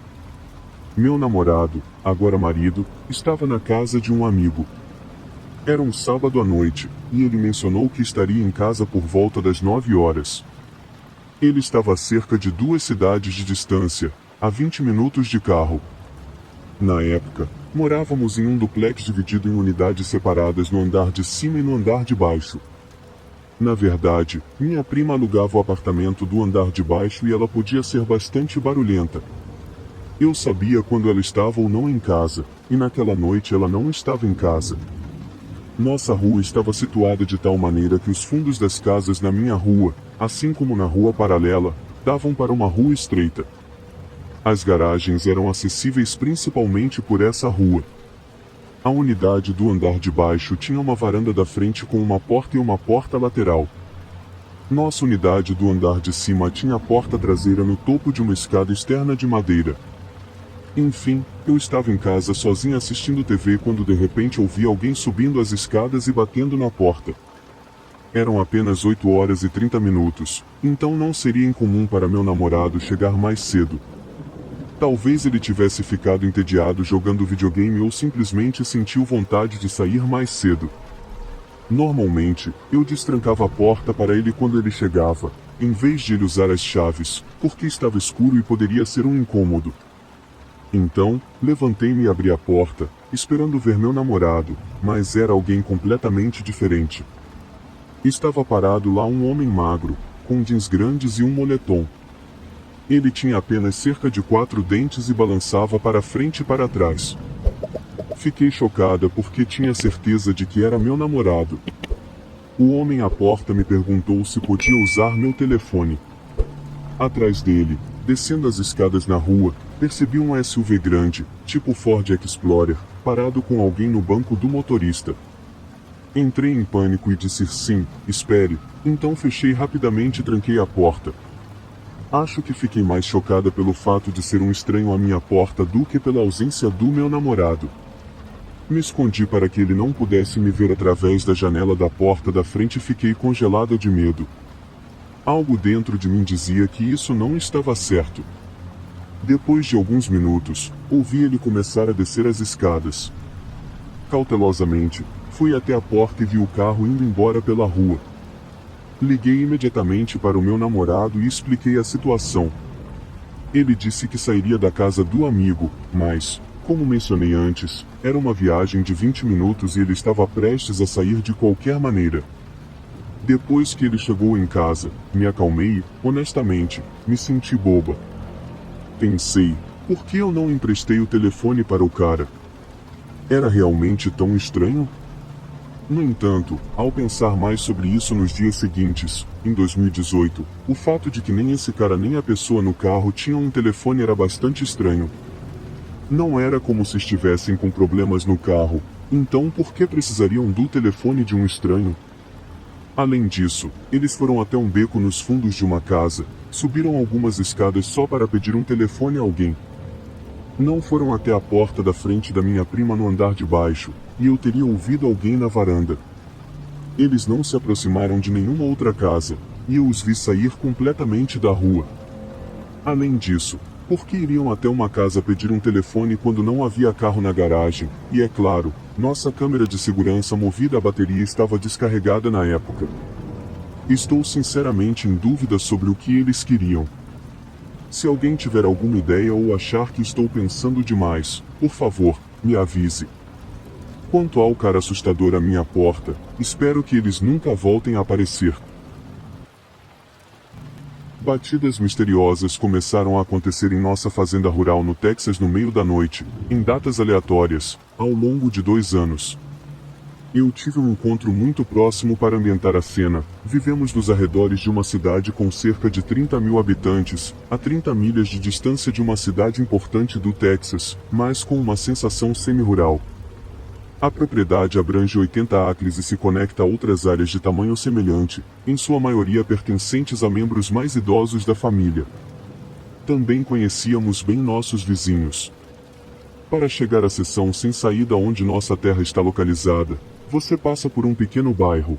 Meu namorado, agora marido, estava na casa de um amigo. Era um sábado à noite, e ele mencionou que estaria em casa por volta das 9 horas. Ele estava a cerca de 2 cidades de distância, a 20 minutos de carro. Na época, morávamos em um duplex dividido em unidades separadas no andar de cima e no andar de baixo. Na verdade, minha prima alugava o apartamento do andar de baixo e ela podia ser bastante barulhenta. Eu sabia quando ela estava ou não em casa, e naquela noite ela não estava em casa. Nossa rua estava situada de tal maneira que os fundos das casas na minha rua, assim como na rua paralela, davam para uma rua estreita. As garagens eram acessíveis principalmente por essa rua. A unidade do andar de baixo tinha uma varanda da frente com uma porta e uma porta lateral. Nossa unidade do andar de cima tinha a porta traseira no topo de uma escada externa de madeira. Enfim, eu estava em casa sozinha assistindo TV quando de repente ouvi alguém subindo as escadas e batendo na porta. Eram apenas 8 horas e 30 minutos, então não seria incomum para meu namorado chegar mais cedo. Talvez ele tivesse ficado entediado jogando videogame ou simplesmente sentiu vontade de sair mais cedo. Normalmente, eu destrancava a porta para ele quando ele chegava, em vez de ele usar as chaves, porque estava escuro e poderia ser um incômodo. Então, levantei-me e abri a porta, esperando ver meu namorado, mas era alguém completamente diferente. Estava parado lá um homem magro, com jeans grandes e um moletom. Ele tinha apenas cerca de 4 dentes e balançava para frente e para trás. Fiquei chocada porque tinha certeza de que era meu namorado. O homem à porta me perguntou se podia usar meu telefone. Atrás dele, descendo as escadas na rua, percebi um SUV grande, tipo Ford Explorer, parado com alguém no banco do motorista. Entrei em pânico e disse sim, espere, então fechei rapidamente e tranquei a porta. Acho que fiquei mais chocada pelo fato de ser um estranho à minha porta do que pela ausência do meu namorado. Me escondi para que ele não pudesse me ver através da janela da porta da frente e fiquei congelada de medo. Algo dentro de mim dizia que isso não estava certo. Depois de alguns minutos, ouvi ele começar a descer as escadas. Cautelosamente, fui até a porta e vi o carro indo embora pela rua. Liguei imediatamente para o meu namorado e expliquei a situação. Ele disse que sairia da casa do amigo, mas, como mencionei antes, era uma viagem de 20 minutos e ele estava prestes a sair de qualquer maneira. Depois que ele chegou em casa, me acalmei e, honestamente, me senti boba. Pensei, por que eu não emprestei o telefone para o cara? Era realmente tão estranho? No entanto, ao pensar mais sobre isso nos dias seguintes, em 2018, o fato de que nem esse cara nem a pessoa no carro tinham um telefone era bastante estranho. Não era como se estivessem com problemas no carro, então por que precisariam do telefone de um estranho? Além disso, eles foram até um beco nos fundos de uma casa, subiram algumas escadas só para pedir um telefone a alguém. Não foram até a porta da frente da minha prima no andar de baixo, e eu teria ouvido alguém na varanda. Eles não se aproximaram de nenhuma outra casa, e eu os vi sair completamente da rua. Além disso, por que iriam até uma casa pedir um telefone quando não havia carro na garagem? E é claro, nossa câmera de segurança movida a bateria estava descarregada na época. Estou sinceramente em dúvida sobre o que eles queriam. Se alguém tiver alguma ideia ou achar que estou pensando demais, por favor, me avise. Quanto ao cara assustador à minha porta, espero que eles nunca voltem a aparecer. Batidas misteriosas começaram a acontecer em nossa fazenda rural no Texas no meio da noite, em datas aleatórias, ao longo de 2 anos. Eu tive um encontro muito próximo para ambientar a cena. Vivemos nos arredores de uma cidade com cerca de 30.000 habitantes, a 30 milhas de distância de uma cidade importante do Texas, mas com uma sensação semi-rural. A propriedade abrange 80 acres e se conecta a outras áreas de tamanho semelhante, em sua maioria pertencentes a membros mais idosos da família. Também conhecíamos bem nossos vizinhos. Para chegar à seção sem saída onde nossa terra está localizada, você passa por um pequeno bairro.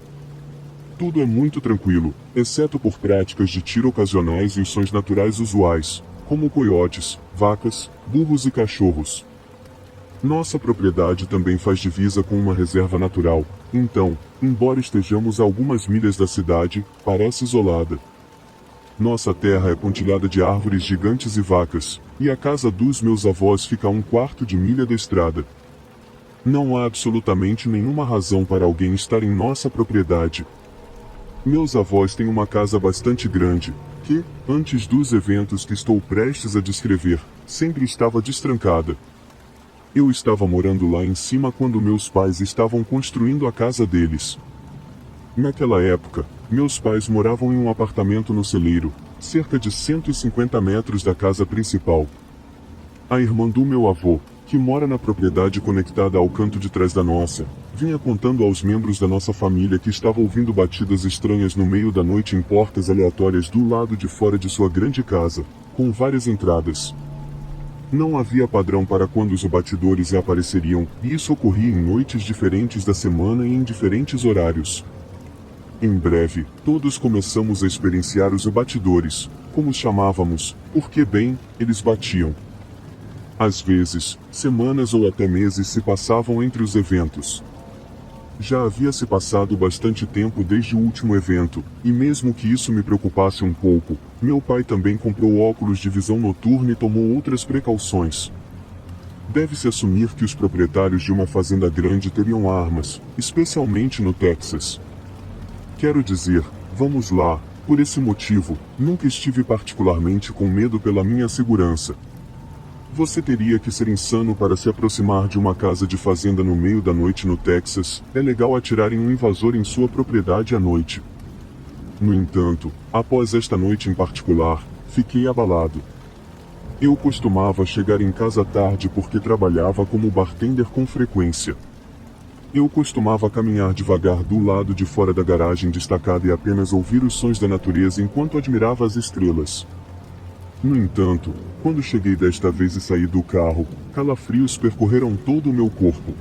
Tudo é muito tranquilo, exceto por práticas de tiro ocasionais e os sons naturais usuais, como coiotes, vacas, burros e cachorros. Nossa propriedade também faz divisa com uma reserva natural, então, embora estejamos a algumas milhas da cidade, parece isolada. Nossa terra é pontilhada de árvores gigantes e vacas, e a casa dos meus avós fica a 1/4 de milha da estrada. Não há absolutamente nenhuma razão para alguém estar em nossa propriedade. Meus avós têm uma casa bastante grande, que, antes dos eventos que estou prestes a descrever, sempre estava destrancada. Eu estava morando lá em cima quando meus pais estavam construindo a casa deles. Naquela época, meus pais moravam em um apartamento no celeiro, cerca de 150 metros da casa principal. A irmã do meu avô, que mora na propriedade conectada ao canto de trás da nossa, vinha contando aos membros da nossa família que estava ouvindo batidas estranhas no meio da noite em portas aleatórias do lado de fora de sua grande casa, com várias entradas. Não havia padrão para quando os batidores apareceriam, e isso ocorria em noites diferentes da semana e em diferentes horários. Em breve, todos começamos a experienciar os batidores, como os chamávamos, porque bem, eles batiam. Às vezes, semanas ou até meses se passavam entre os eventos. Já havia se passado bastante tempo desde o último evento, e mesmo que isso me preocupasse um pouco, meu pai também comprou óculos de visão noturna e tomou outras precauções. Deve-se assumir que os proprietários de uma fazenda grande teriam armas, especialmente no Texas. Quero dizer, vamos lá, por esse motivo, nunca estive particularmente com medo pela minha segurança. Você teria que ser insano para se aproximar de uma casa de fazenda no meio da noite no Texas. É legal atirar em um invasor em sua propriedade à noite. No entanto, após esta noite em particular, fiquei abalado. Eu costumava chegar em casa tarde porque trabalhava como bartender com frequência. Eu costumava caminhar devagar do lado de fora da garagem destacada e apenas ouvir os sons da natureza enquanto admirava as estrelas. No entanto, quando cheguei desta vez e saí do carro, calafrios percorreram todo o meu corpo.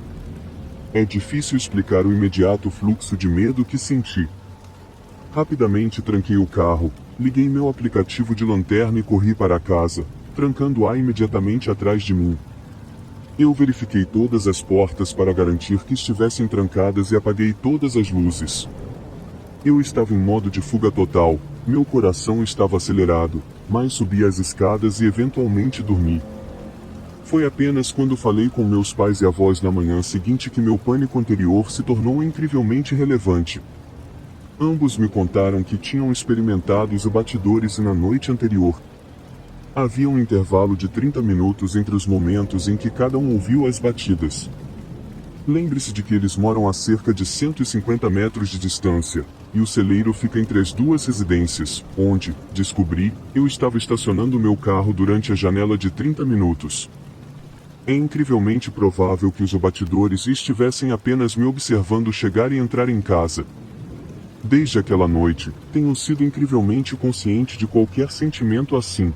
É difícil explicar o imediato fluxo de medo que senti. Rapidamente tranquei o carro, liguei meu aplicativo de lanterna e corri para casa, trancando-a imediatamente atrás de mim. Eu verifiquei todas as portas para garantir que estivessem trancadas e apaguei todas as luzes. Eu estava em modo de fuga total, meu coração estava acelerado, mas subi as escadas e eventualmente dormi. Foi apenas quando falei com meus pais e avós na manhã seguinte que meu pânico anterior se tornou incrivelmente relevante. Ambos me contaram que tinham experimentado os batidores na noite anterior. Havia um intervalo de 30 minutos entre os momentos em que cada um ouviu as batidas. Lembre-se de que eles moram a cerca de 150 metros de distância, e o celeiro fica entre as duas residências, onde, descobri, eu estava estacionando meu carro durante a janela de 30 minutos. É incrivelmente provável que os abatidores estivessem apenas me observando chegar e entrar em casa. Desde aquela noite, tenho sido incrivelmente consciente de qualquer sentimento assim.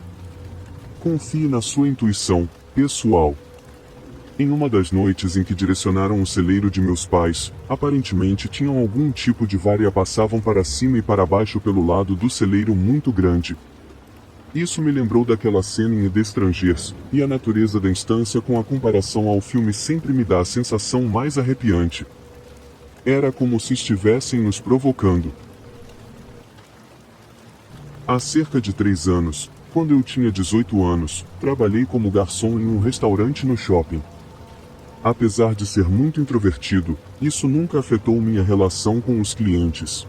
Confie na sua intuição, pessoal. Em uma das noites em que direcionaram o celeiro de meus pais, aparentemente tinham algum tipo de vara e a passavam para cima e para baixo pelo lado do celeiro muito grande. Isso me lembrou daquela cena em The Strangers, e a natureza da instância com a comparação ao filme sempre me dá a sensação mais arrepiante. Era como se estivessem nos provocando. Há cerca de 3 anos, quando eu tinha 18 anos, trabalhei como garçom em um restaurante no shopping. Apesar de ser muito introvertido, isso nunca afetou minha relação com os clientes.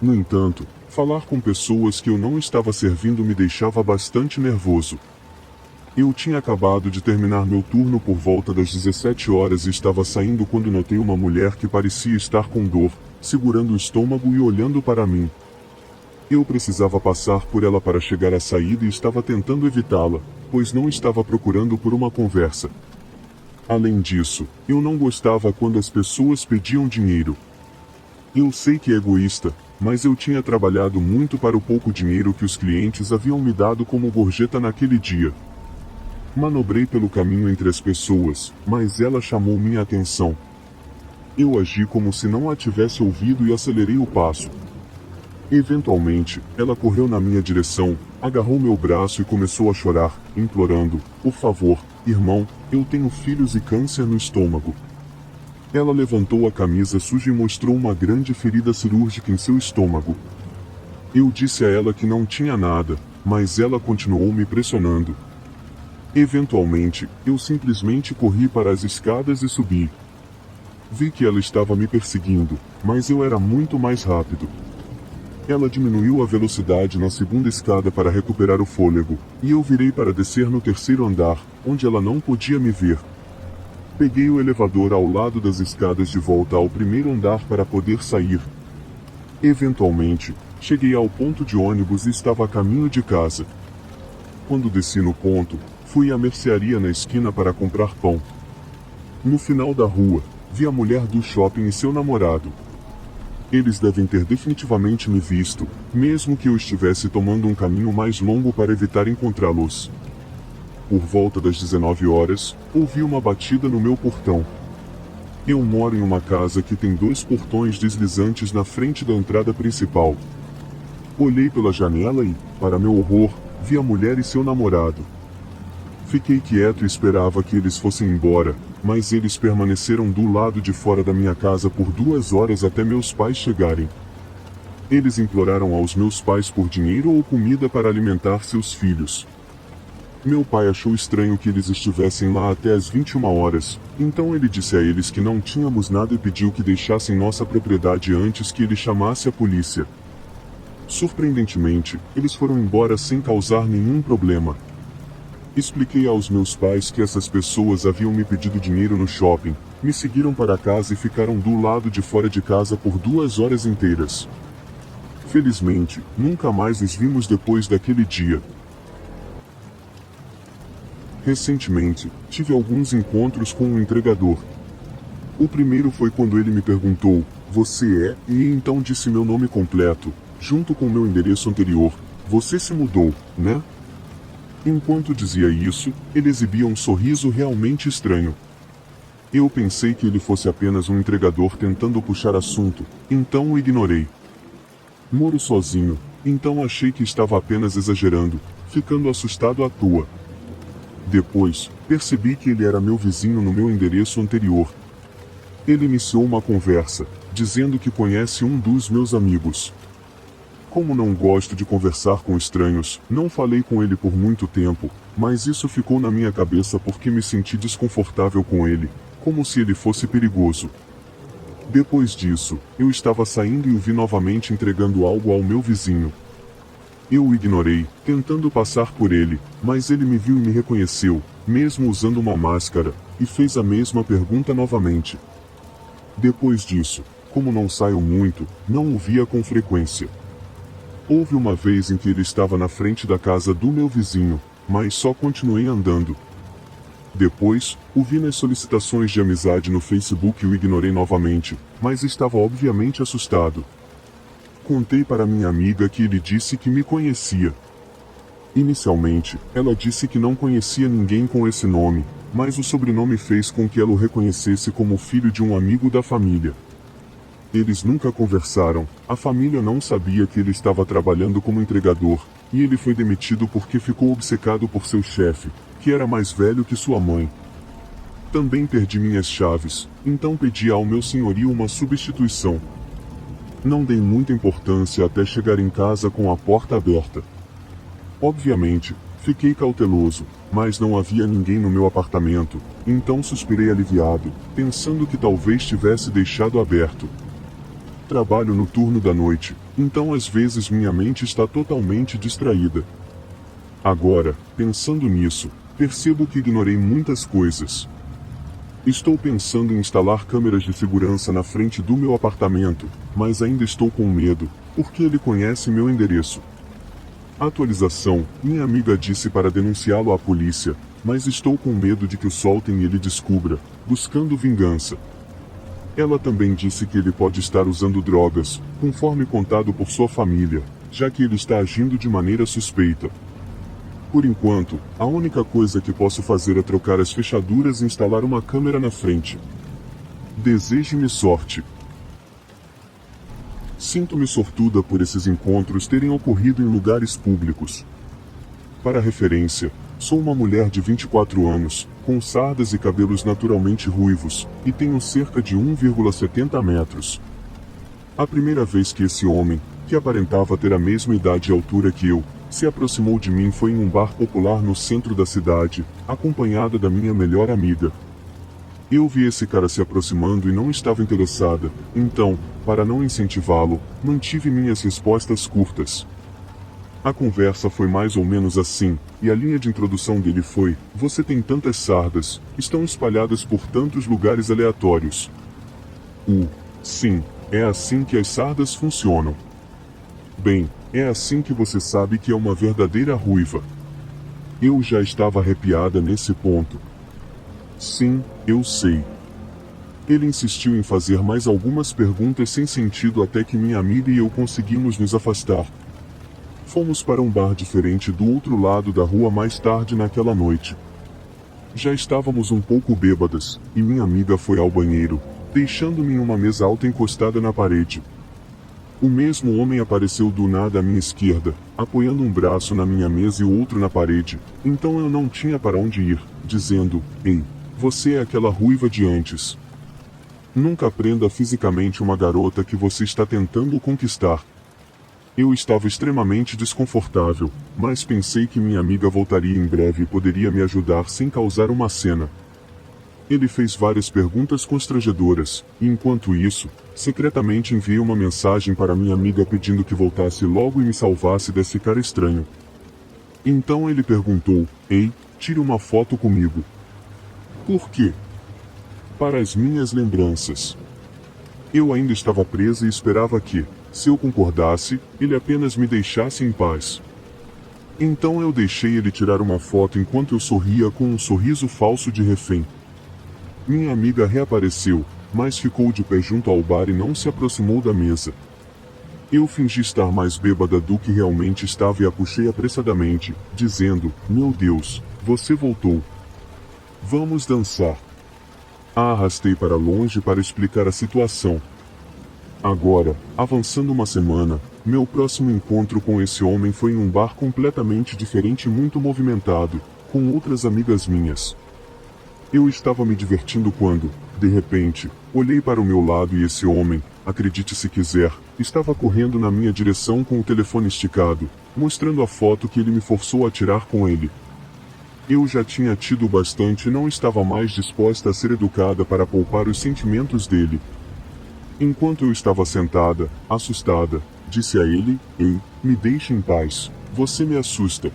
No entanto, falar com pessoas que eu não estava servindo me deixava bastante nervoso. Eu tinha acabado de terminar meu turno por volta das 17 horas e estava saindo quando notei uma mulher que parecia estar com dor, segurando o estômago e olhando para mim. Eu precisava passar por ela para chegar à saída e estava tentando evitá-la, pois não estava procurando por uma conversa. Além disso, eu não gostava quando as pessoas pediam dinheiro. Eu sei que é egoísta, mas eu tinha trabalhado muito para o pouco dinheiro que os clientes haviam me dado como gorjeta naquele dia. Manobrei pelo caminho entre as pessoas, mas ela chamou minha atenção. Eu agi como se não a tivesse ouvido e acelerei o passo. Eventualmente, ela correu na minha direção, agarrou meu braço e começou a chorar, implorando: "Por favor, irmão, eu tenho filhos e câncer no estômago." Ela levantou a camisa suja e mostrou uma grande ferida cirúrgica em seu estômago. Eu disse a ela que não tinha nada, mas ela continuou me pressionando. Eventualmente, eu simplesmente corri para as escadas e subi. Vi que ela estava me perseguindo, mas eu era muito mais rápido. Ela diminuiu a velocidade na segunda escada para recuperar o fôlego, e eu virei para descer no terceiro andar, onde ela não podia me ver. Peguei o elevador ao lado das escadas de volta ao primeiro andar para poder sair. Eventualmente, cheguei ao ponto de ônibus e estava a caminho de casa. Quando desci no ponto, fui à mercearia na esquina para comprar pão. No final da rua, vi a mulher do shopping e seu namorado. Eles devem ter definitivamente me visto, mesmo que eu estivesse tomando um caminho mais longo para evitar encontrá-los. Por volta das 19 horas, ouvi uma batida no meu portão. Eu moro em uma casa que tem 2 portões deslizantes na frente da entrada principal. Olhei pela janela e, para meu horror, vi a mulher e seu namorado. Fiquei quieto e esperava que eles fossem embora, mas eles permaneceram do lado de fora da minha casa por 2 horas até meus pais chegarem. Eles imploraram aos meus pais por dinheiro ou comida para alimentar seus filhos. Meu pai achou estranho que eles estivessem lá até as 21 horas, então ele disse a eles que não tínhamos nada e pediu que deixassem nossa propriedade antes que ele chamasse a polícia. Surpreendentemente, eles foram embora sem causar nenhum problema. Expliquei aos meus pais que essas pessoas haviam me pedido dinheiro no shopping, me seguiram para casa e ficaram do lado de fora de casa por 2 horas inteiras. Felizmente, nunca mais os vimos depois daquele dia. Recentemente, tive alguns encontros com um entregador. O primeiro foi quando ele me perguntou: "Você é?" e então disse meu nome completo, junto com meu endereço anterior. "Você se mudou, né?" Enquanto dizia isso, ele exibia um sorriso realmente estranho. Eu pensei que ele fosse apenas um entregador tentando puxar assunto, então o ignorei. Moro sozinho, então achei que estava apenas exagerando, ficando assustado à toa. Depois, percebi que ele era meu vizinho no meu endereço anterior. Ele iniciou uma conversa, dizendo que conhece um dos meus amigos. Como não gosto de conversar com estranhos, não falei com ele por muito tempo, mas isso ficou na minha cabeça porque me senti desconfortável com ele, como se ele fosse perigoso. Depois disso, eu estava saindo e o vi novamente entregando algo ao meu vizinho. Eu o ignorei, tentando passar por ele, mas ele me viu e me reconheceu, mesmo usando uma máscara, e fez a mesma pergunta novamente. Depois disso, como não saio muito, não o via com frequência. Houve uma vez em que ele estava na frente da casa do meu vizinho, mas só continuei andando. Depois, o vi nas solicitações de amizade no Facebook e o ignorei novamente, mas estava obviamente assustado. Contei para minha amiga que ele disse que me conhecia. Inicialmente, ela disse que não conhecia ninguém com esse nome, mas o sobrenome fez com que ela o reconhecesse como filho de um amigo da família. Eles nunca conversaram, a família não sabia que ele estava trabalhando como entregador, e ele foi demitido porque ficou obcecado por seu chefe, que era mais velho que sua mãe. Também perdi minhas chaves, então pedi ao meu senhorio uma substituição. Não dei muita importância até chegar em casa com a porta aberta. Obviamente, fiquei cauteloso, mas não havia ninguém no meu apartamento, então suspirei aliviado, pensando que talvez tivesse deixado aberto. Trabalho no turno da noite, então às vezes minha mente está totalmente distraída. Agora, pensando nisso, percebo que ignorei muitas coisas. Estou pensando em instalar câmeras de segurança na frente do meu apartamento, mas ainda estou com medo, porque ele conhece meu endereço. Atualização: minha amiga disse para denunciá-lo à polícia, mas estou com medo de que o soltem e ele descubra, buscando vingança. Ela também disse que ele pode estar usando drogas, conforme contado por sua família, já que ele está agindo de maneira suspeita. Por enquanto, a única coisa que posso fazer é trocar as fechaduras e instalar uma câmera na frente. Deseje-me sorte. Sinto-me sortuda por esses encontros terem ocorrido em lugares públicos. Para referência, sou uma mulher de 24 anos, com sardas e cabelos naturalmente ruivos, e tenho cerca de 1,70 metros. A primeira vez que esse homem, que aparentava ter a mesma idade e altura que eu, se aproximou de mim foi em um bar popular no centro da cidade, acompanhada da minha melhor amiga. Eu vi esse cara se aproximando e não estava interessada, então, para não incentivá-lo, mantive minhas respostas curtas. A conversa foi mais ou menos assim, e a linha de introdução dele foi: você tem tantas sardas, estão espalhadas por tantos lugares aleatórios. Sim, é assim que as sardas funcionam. Bem, é assim que você sabe que é uma verdadeira ruiva. Eu já estava arrepiada nesse ponto. Sim, eu sei. Ele insistiu em fazer mais algumas perguntas sem sentido até que minha amiga e eu conseguimos nos afastar. Fomos para um bar diferente do outro lado da rua mais tarde naquela noite. Já estávamos um pouco bêbadas, e minha amiga foi ao banheiro, deixando-me em uma mesa alta encostada na parede. O mesmo homem apareceu do nada à minha esquerda, apoiando um braço na minha mesa e o outro na parede, então eu não tinha para onde ir, dizendo: ei, você é aquela ruiva de antes. Nunca prenda fisicamente uma garota que você está tentando conquistar. Eu estava extremamente desconfortável, mas pensei que minha amiga voltaria em breve e poderia me ajudar sem causar uma cena. Ele fez várias perguntas constrangedoras, e enquanto isso, secretamente enviei uma mensagem para minha amiga pedindo que voltasse logo e me salvasse desse cara estranho. Então ele perguntou: ei, tire uma foto comigo. Por quê? Para as minhas lembranças. Eu ainda estava presa e esperava que, se eu concordasse, ele apenas me deixasse em paz. Então eu deixei ele tirar uma foto enquanto eu sorria com um sorriso falso de refém. Minha amiga reapareceu, mas ficou de pé junto ao bar e não se aproximou da mesa. Eu fingi estar mais bêbada do que realmente estava e a puxei apressadamente, dizendo: meu Deus, você voltou. Vamos dançar. A arrastei para longe para explicar a situação. Agora, avançando uma semana, meu próximo encontro com esse homem foi em um bar completamente diferente e muito movimentado, com outras amigas minhas. Eu estava me divertindo quando, de repente, olhei para o meu lado e esse homem, acredite se quiser, estava correndo na minha direção com o telefone esticado, mostrando a foto que ele me forçou a tirar com ele. Eu já tinha tido bastante e não estava mais disposta a ser educada para poupar os sentimentos dele. Enquanto eu estava sentada, assustada, disse a ele: ei, me deixe em paz, você me assusta.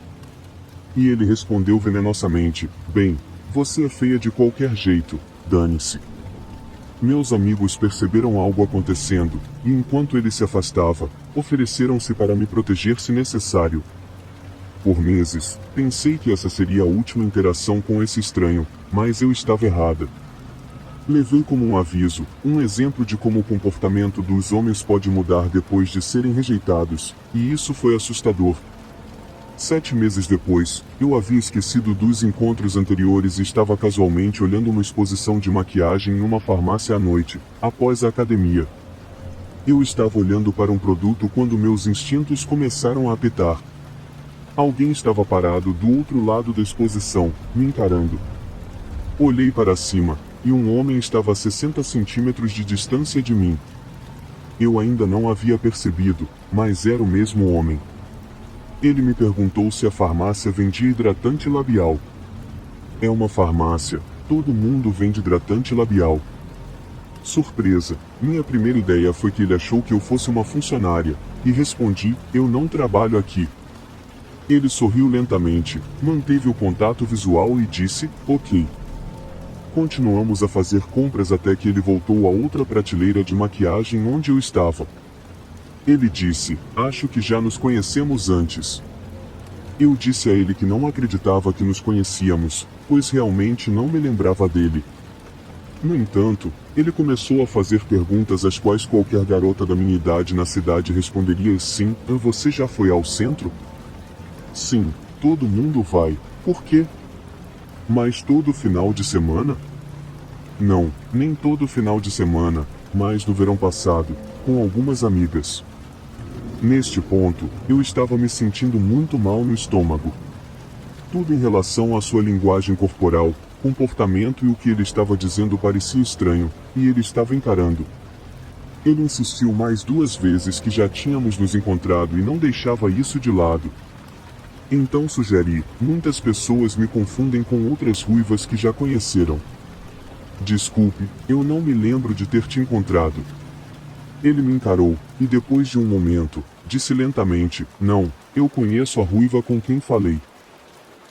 E ele respondeu venenosamente: bem, Você é feia de qualquer jeito, dane-se. Meus amigos perceberam algo acontecendo, e enquanto ele se afastava, ofereceram-se para me proteger se necessário. Por meses, pensei que essa seria a última interação com esse estranho, mas eu estava errada. Levei como um aviso, um exemplo de como o comportamento dos homens pode mudar depois de serem rejeitados, e isso foi assustador. 7 meses depois, eu havia esquecido dos encontros anteriores e estava casualmente olhando uma exposição de maquiagem em uma farmácia à noite, após a academia. Eu estava olhando para um produto quando meus instintos começaram a apitar. Alguém estava parado do outro lado da exposição, me encarando. Olhei para cima, e um homem estava a 60 centímetros de distância de mim. Eu ainda não havia percebido, mas era o mesmo homem. Ele me perguntou se a farmácia vendia hidratante labial. É uma farmácia, todo mundo vende hidratante labial. Surpresa, minha primeira ideia foi que ele achou que eu fosse uma funcionária, e respondi, eu não trabalho aqui. Ele sorriu lentamente, manteve o contato visual e disse, ok. Continuamos a fazer compras até que ele voltou à outra prateleira de maquiagem onde eu estava. Ele disse, acho que já nos conhecemos antes. Eu disse a ele que não acreditava que nos conhecíamos, pois realmente não me lembrava dele. No entanto, ele começou a fazer perguntas às quais qualquer garota da minha idade na cidade responderia sim, você já foi ao centro? Sim, todo mundo vai, por quê? Mas todo final de semana? Não, nem todo final de semana, mas no verão passado, com algumas amigas. Neste ponto, eu estava me sentindo muito mal no estômago. Tudo em relação à sua linguagem corporal, comportamento e o que ele estava dizendo parecia estranho, e ele estava encarando. Ele insistiu mais 2 vezes que já tínhamos nos encontrado e não deixava isso de lado. Então sugeri, muitas pessoas me confundem com outras ruivas que já conheceram. Desculpe, eu não me lembro de ter te encontrado. Ele me encarou, e depois de um momento, disse lentamente, não, eu conheço a ruiva com quem falei.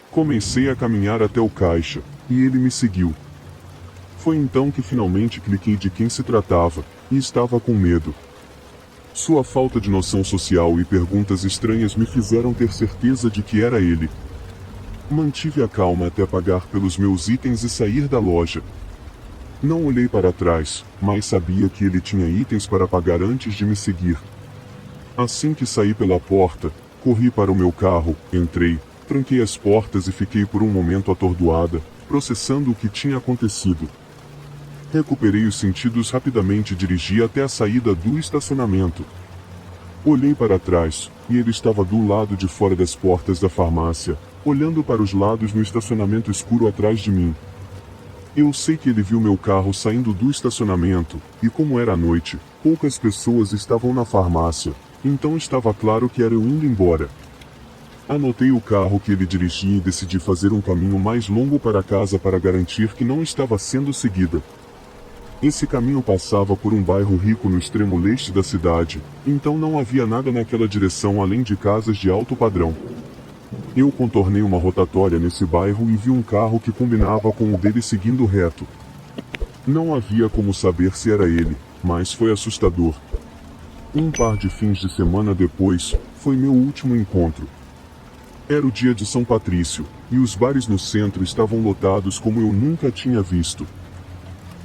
Comecei a caminhar até o caixa, e ele me seguiu. Foi então que finalmente cliquei de quem se tratava, e estava com medo. Sua falta de noção social e perguntas estranhas me fizeram ter certeza de que era ele. Mantive a calma até pagar pelos meus itens e sair da loja. Não olhei para trás, mas sabia que ele tinha itens para pagar antes de me seguir. Assim que saí pela porta, corri para o meu carro, entrei, tranquei as portas e fiquei por um momento atordoada, processando o que tinha acontecido. Recuperei os sentidos rapidamente e dirigi até a saída do estacionamento. Olhei para trás, e ele estava do lado de fora das portas da farmácia, olhando para os lados no estacionamento escuro atrás de mim. Eu sei que ele viu meu carro saindo do estacionamento, e como era noite, poucas pessoas estavam na farmácia, então estava claro que era eu indo embora. Anotei o carro que ele dirigia e decidi fazer um caminho mais longo para casa para garantir que não estava sendo seguida. Esse caminho passava por um bairro rico no extremo leste da cidade, então não havia nada naquela direção além de casas de alto padrão. Eu contornei uma rotatória nesse bairro e vi um carro que combinava com o dele seguindo reto. Não havia como saber se era ele, mas foi assustador. Um par de fins de semana depois, foi meu último encontro. Era o dia de São Patrício, e os bares no centro estavam lotados como eu nunca tinha visto.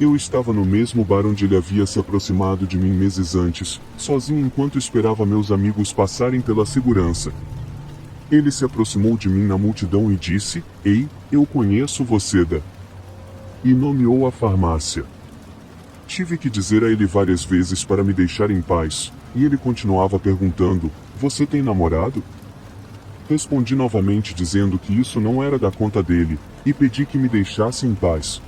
Eu estava no mesmo bar onde ele havia se aproximado de mim meses antes, sozinho enquanto esperava meus amigos passarem pela segurança. Ele se aproximou de mim na multidão e disse, ei, eu conheço você da... E nomeou a farmácia. Tive que dizer a ele várias vezes para me deixar em paz, e ele continuava perguntando, você tem namorado? Respondi novamente dizendo que isso não era da conta dele, e pedi que me deixasse em paz.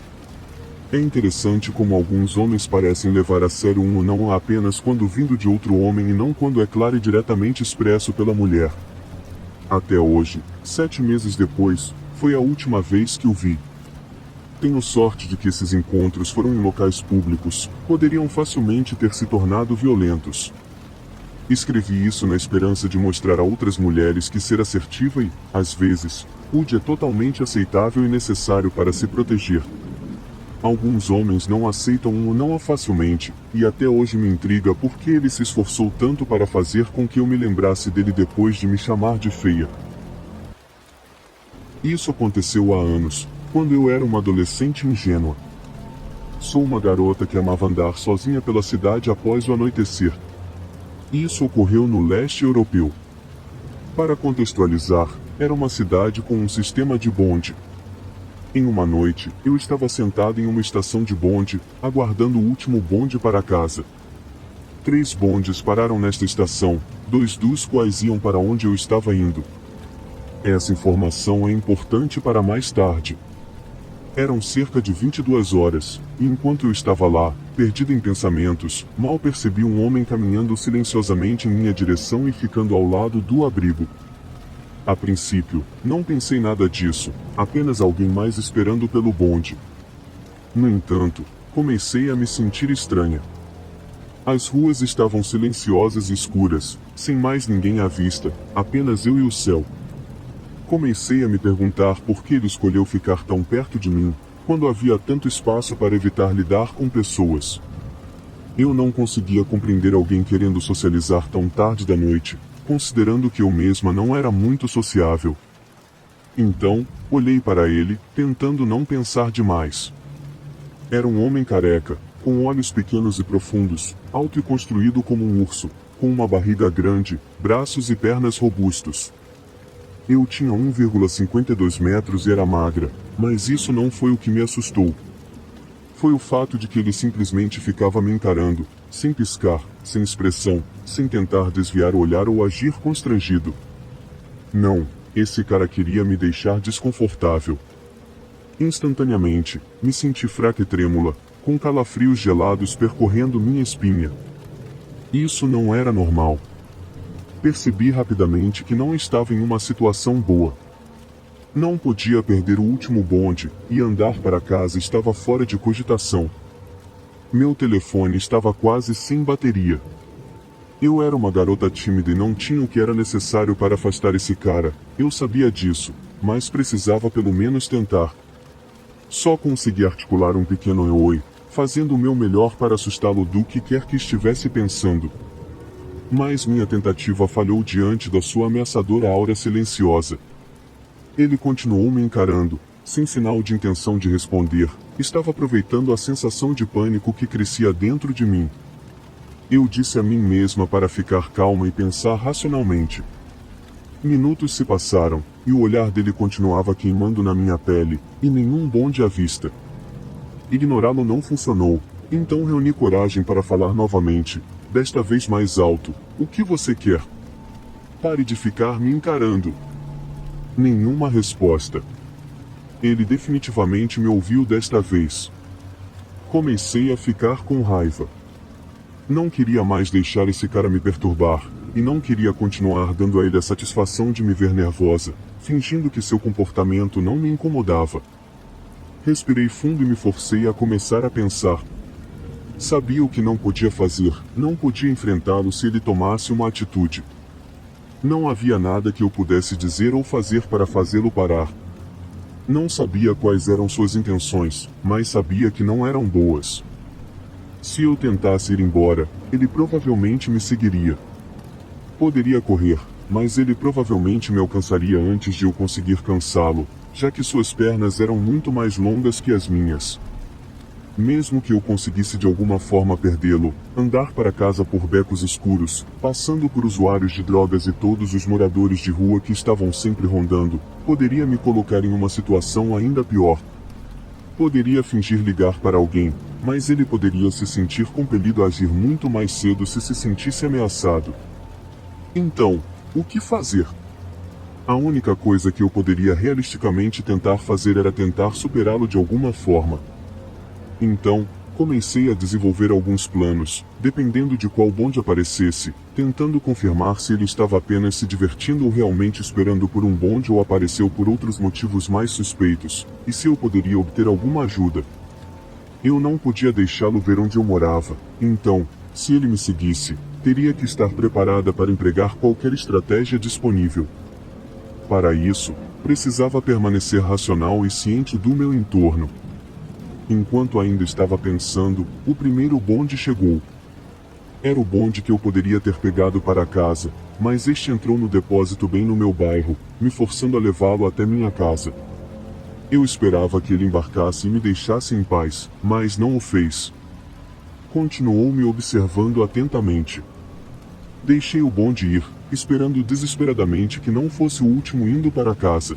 É interessante como alguns homens parecem levar a sério um não apenas quando vindo de outro homem e não quando é claro e diretamente expresso pela mulher. Até hoje, 7 meses depois, foi a última vez que o vi. Tenho sorte de que esses encontros foram em locais públicos, poderiam facilmente ter se tornado violentos. Escrevi isso na esperança de mostrar a outras mulheres que ser assertiva e, às vezes, UD é totalmente aceitável e necessário para se proteger. Alguns homens não aceitam um não facilmente, e até hoje me intriga porque ele se esforçou tanto para fazer com que eu me lembrasse dele depois de me chamar de feia. Isso aconteceu há anos, quando eu era uma adolescente ingênua. Sou uma garota que amava andar sozinha pela cidade após o anoitecer. Isso ocorreu no leste europeu. Para contextualizar, era uma cidade com um sistema de bonde. Em uma noite, eu estava sentado em uma estação de bonde, aguardando o último bonde para casa. 3 bondes pararam nesta estação, 2 dos quais iam para onde eu estava indo. Essa informação é importante para mais tarde. Eram cerca de 22 horas, e enquanto eu estava lá, perdido em pensamentos, mal percebi um homem caminhando silenciosamente em minha direção e ficando ao lado do abrigo. A princípio, não pensei nada disso, apenas alguém mais esperando pelo bonde. No entanto, comecei a me sentir estranha. As ruas estavam silenciosas e escuras, sem mais ninguém à vista, apenas eu e o céu. Comecei a me perguntar por que ele escolheu ficar tão perto de mim, quando havia tanto espaço para evitar lidar com pessoas. Eu não conseguia compreender alguém querendo socializar tão tarde da noite, considerando que eu mesma não era muito sociável. Então, olhei para ele, tentando não pensar demais. Era um homem careca, com olhos pequenos e profundos, alto e construído como um urso, com uma barriga grande, braços e pernas robustos. Eu tinha 1,52 metros e era magra, mas isso não foi o que me assustou. Foi o fato de que ele simplesmente ficava me encarando, sem piscar, sem expressão, sem tentar desviar o olhar ou agir constrangido. Não, esse cara queria me deixar desconfortável. Instantaneamente, me senti fraca e trêmula, com calafrios gelados percorrendo minha espinha. Isso não era normal. Percebi rapidamente que não estava em uma situação boa. Não podia perder o último bonde, e andar para casa estava fora de cogitação. Meu telefone estava quase sem bateria. Eu era uma garota tímida e não tinha o que era necessário para afastar esse cara, eu sabia disso, mas precisava pelo menos tentar. Só consegui articular um pequeno oi, fazendo o meu melhor para assustá-lo do que quer que estivesse pensando. Mas minha tentativa falhou diante da sua ameaçadora aura silenciosa. Ele continuou me encarando, sem sinal de intenção de responder, estava aproveitando a sensação de pânico que crescia dentro de mim. Eu disse a mim mesma para ficar calma e pensar racionalmente. Minutos se passaram, e o olhar dele continuava queimando na minha pele, e nenhum bonde à vista. Ignorá-lo não funcionou, então reuni coragem para falar novamente, desta vez mais alto: "O que você quer? Pare de ficar me encarando." Nenhuma resposta. Ele definitivamente me ouviu desta vez. Comecei a ficar com raiva. Não queria mais deixar esse cara me perturbar, e não queria continuar dando a ele a satisfação de me ver nervosa, fingindo que seu comportamento não me incomodava. Respirei fundo e me forcei a começar a pensar. Sabia o que não podia fazer, não podia enfrentá-lo se ele tomasse uma atitude. Não havia nada que eu pudesse dizer ou fazer para fazê-lo parar. Não sabia quais eram suas intenções, mas sabia que não eram boas. Se eu tentasse ir embora, ele provavelmente me seguiria. Poderia correr, mas ele provavelmente me alcançaria antes de eu conseguir cansá-lo, já que suas pernas eram muito mais longas que as minhas. Mesmo que eu conseguisse de alguma forma perdê-lo, andar para casa por becos escuros, passando por usuários de drogas e todos os moradores de rua que estavam sempre rondando, poderia me colocar em uma situação ainda pior. Poderia fingir ligar para alguém, mas ele poderia se sentir compelido a agir muito mais cedo se se sentisse ameaçado. Então, o que fazer? A única coisa que eu poderia realisticamente tentar fazer era tentar superá-lo de alguma forma. Então, comecei a desenvolver alguns planos, dependendo de qual bonde aparecesse, tentando confirmar se ele estava apenas se divertindo ou realmente esperando por um bonde ou apareceu por outros motivos mais suspeitos, e se eu poderia obter alguma ajuda. Eu não podia deixá-lo ver onde eu morava, então, se ele me seguisse, teria que estar preparada para empregar qualquer estratégia disponível. Para isso, Precisava permanecer racional e ciente do meu entorno. Enquanto ainda estava pensando, o primeiro bonde chegou. Era o bonde que eu poderia ter pegado para casa, mas este entrou no depósito bem no meu bairro, me forçando a levá-lo até minha casa. Eu esperava que ele embarcasse e me deixasse em paz, mas não o fez. Continuou me observando atentamente. Deixei o bonde ir, esperando desesperadamente que não fosse o último indo para casa.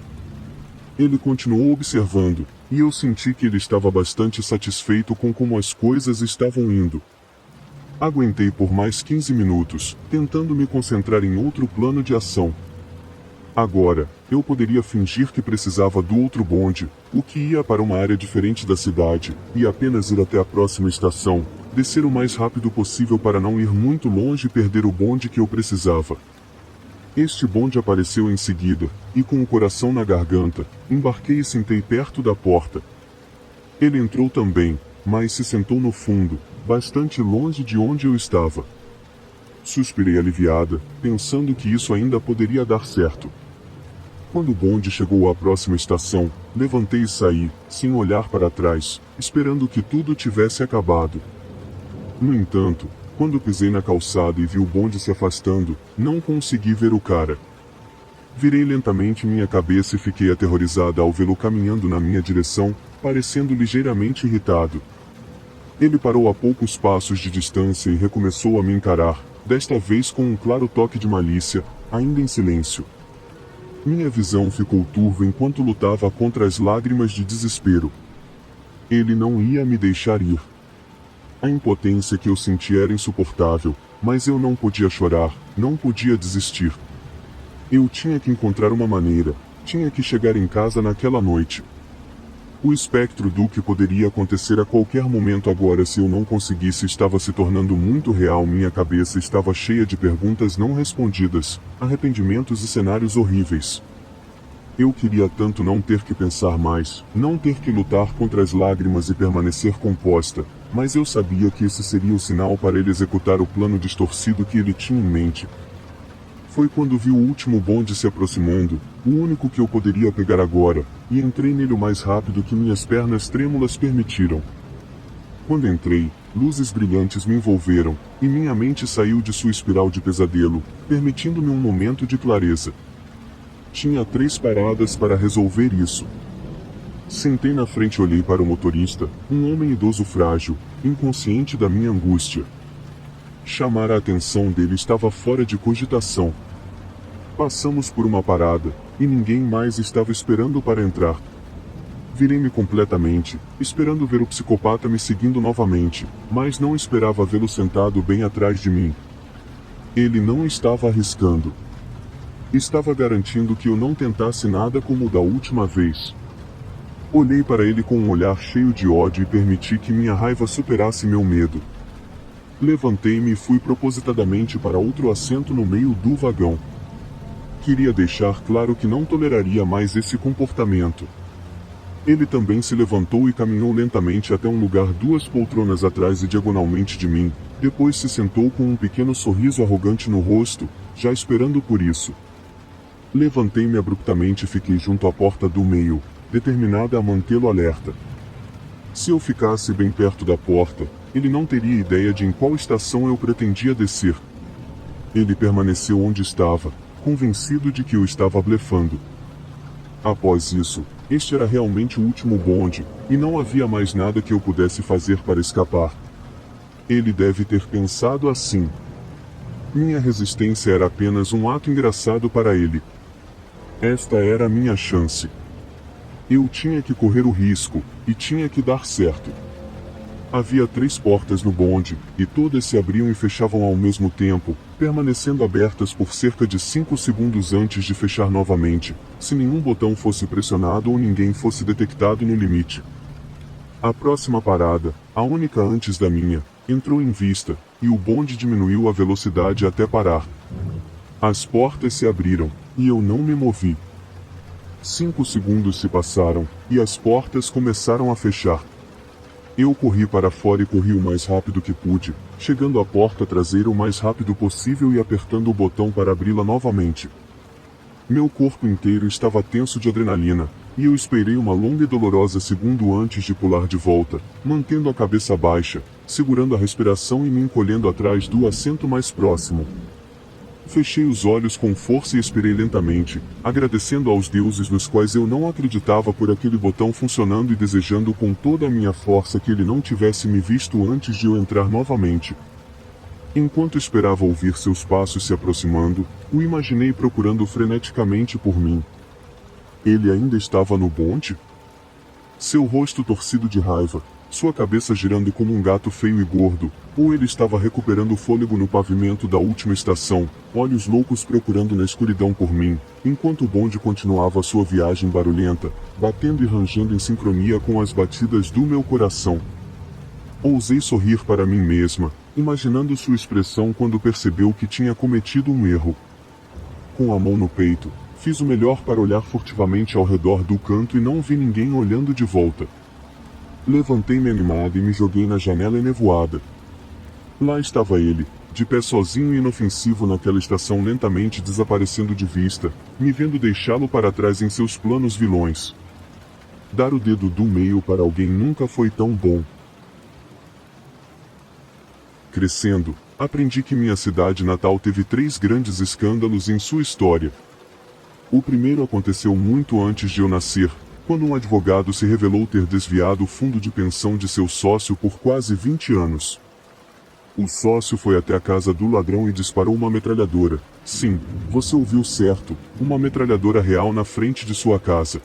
Ele continuou observando, e eu senti que ele estava bastante satisfeito com como as coisas estavam indo. Aguentei por mais 15 minutos, tentando me concentrar em outro plano de ação. Agora, eu poderia fingir que precisava do outro bonde, o que ia para uma área diferente da cidade, e apenas ir até a próxima estação, descer o mais rápido possível para não ir muito longe e perder o bonde que eu precisava. Este bonde apareceu em seguida, e com o coração na garganta, embarquei e sentei perto da porta. Ele entrou também, mas se sentou no fundo, bastante longe de onde eu estava. Suspirei aliviada, pensando que isso ainda poderia dar certo. Quando o bonde chegou à próxima estação, levantei e saí, sem olhar para trás, esperando que tudo tivesse acabado. No entanto, quando pisei na calçada e vi o bonde se afastando, não consegui ver o cara. Virei lentamente minha cabeça e fiquei aterrorizada ao vê-lo caminhando na minha direção, parecendo ligeiramente irritado. Ele parou a poucos passos de distância e recomeçou a me encarar, desta vez com um claro toque de malícia, ainda em silêncio. Minha visão ficou turva enquanto lutava contra as lágrimas de desespero. Ele não ia me deixar ir. A impotência que eu senti era insuportável, mas eu não podia chorar, não podia desistir. Eu tinha que encontrar uma maneira, tinha que chegar em casa naquela noite. O espectro do que poderia acontecer a qualquer momento agora se eu não conseguisse estava se tornando muito real. Minha cabeça estava cheia de perguntas não respondidas, arrependimentos e cenários horríveis. Eu queria tanto não ter que pensar mais, não ter que lutar contra as lágrimas e permanecer composta, mas eu sabia que esse seria o sinal para ele executar o plano distorcido que ele tinha em mente. Foi quando vi o último bonde se aproximando, o único que eu poderia pegar agora, e entrei nele o mais rápido que minhas pernas trêmulas permitiram. Quando entrei, luzes brilhantes me envolveram, e minha mente saiu de sua espiral de pesadelo, permitindo-me um momento de clareza. Tinha 3 paradas para resolver isso. Sentei na frente e olhei para o motorista, um homem idoso frágil, inconsciente da minha angústia. Chamar a atenção dele estava fora de cogitação. Passamos por uma parada, e ninguém mais estava esperando para entrar. Virei-me completamente, esperando ver o psicopata me seguindo novamente, mas não esperava vê-lo sentado bem atrás de mim. Ele não estava arriscando. Estava garantindo que eu não tentasse nada como da última vez. Olhei para ele com um olhar cheio de ódio e permiti que minha raiva superasse meu medo. Levantei-me e fui propositadamente para outro assento no meio do vagão. Queria deixar claro que não toleraria mais esse comportamento. Ele também se levantou e caminhou lentamente até um lugar 2 poltronas atrás e diagonalmente de mim, depois se sentou com um pequeno sorriso arrogante no rosto, já esperando por isso. Levantei-me abruptamente e fiquei junto à porta do meio, determinada a mantê-lo alerta. Se eu ficasse bem perto da porta, ele não teria ideia de em qual estação eu pretendia descer. Ele permaneceu onde estava, convencido de que eu estava blefando. Após isso, este era realmente o último bonde, e não havia mais nada que eu pudesse fazer para escapar. Ele deve ter pensado assim. Minha resistência era apenas um ato engraçado para ele. Esta era a minha chance. Eu tinha que correr o risco, e tinha que dar certo. Havia 3 portas no bonde, e todas se abriam e fechavam ao mesmo tempo, permanecendo abertas por cerca de 5 segundos antes de fechar novamente, se nenhum botão fosse pressionado ou ninguém fosse detectado no limite. A próxima parada, a única antes da minha, entrou em vista, e o bonde diminuiu a velocidade até parar. As portas se abriram, e eu não me movi. 5 segundos se passaram, e as portas começaram a fechar. Eu corri para fora e corri o mais rápido que pude, chegando à porta traseira o mais rápido possível e apertando o botão para abri-la novamente. Meu corpo inteiro estava tenso de adrenalina, e eu esperei uma longa e dolorosa segundo antes de pular de volta, mantendo a cabeça baixa, segurando a respiração e me encolhendo atrás do assento mais próximo. Fechei os olhos com força e esperei lentamente, agradecendo aos deuses nos quais eu não acreditava por aquele botão funcionando e desejando com toda a minha força que ele não tivesse me visto antes de eu entrar novamente. Enquanto esperava ouvir seus passos se aproximando, o imaginei procurando freneticamente por mim. Ele ainda estava no bonde? Seu rosto torcido de raiva, sua cabeça girando como um gato feio e gordo, ou ele estava recuperando o fôlego no pavimento da última estação, olhos loucos procurando na escuridão por mim, enquanto o bonde continuava sua viagem barulhenta, batendo e rangendo em sincronia com as batidas do meu coração. Ousei sorrir para mim mesma, imaginando sua expressão quando percebeu que tinha cometido um erro. Com a mão no peito, fiz o melhor para olhar furtivamente ao redor do canto e não vi ninguém olhando de volta. Levantei-me animada e me joguei na janela enevoada. Lá estava ele, de pé sozinho e inofensivo naquela estação lentamente desaparecendo de vista, me vendo deixá-lo para trás em seus planos vilões. Dar o dedo do meio para alguém nunca foi tão bom. Crescendo, aprendi que minha cidade natal teve 3 grandes escândalos em sua história. O primeiro aconteceu muito antes de eu nascer, quando um advogado se revelou ter desviado o fundo de pensão de seu sócio por quase 20 anos. O sócio foi até a casa do ladrão e disparou uma metralhadora. Sim, você ouviu certo, uma metralhadora real na frente de sua casa.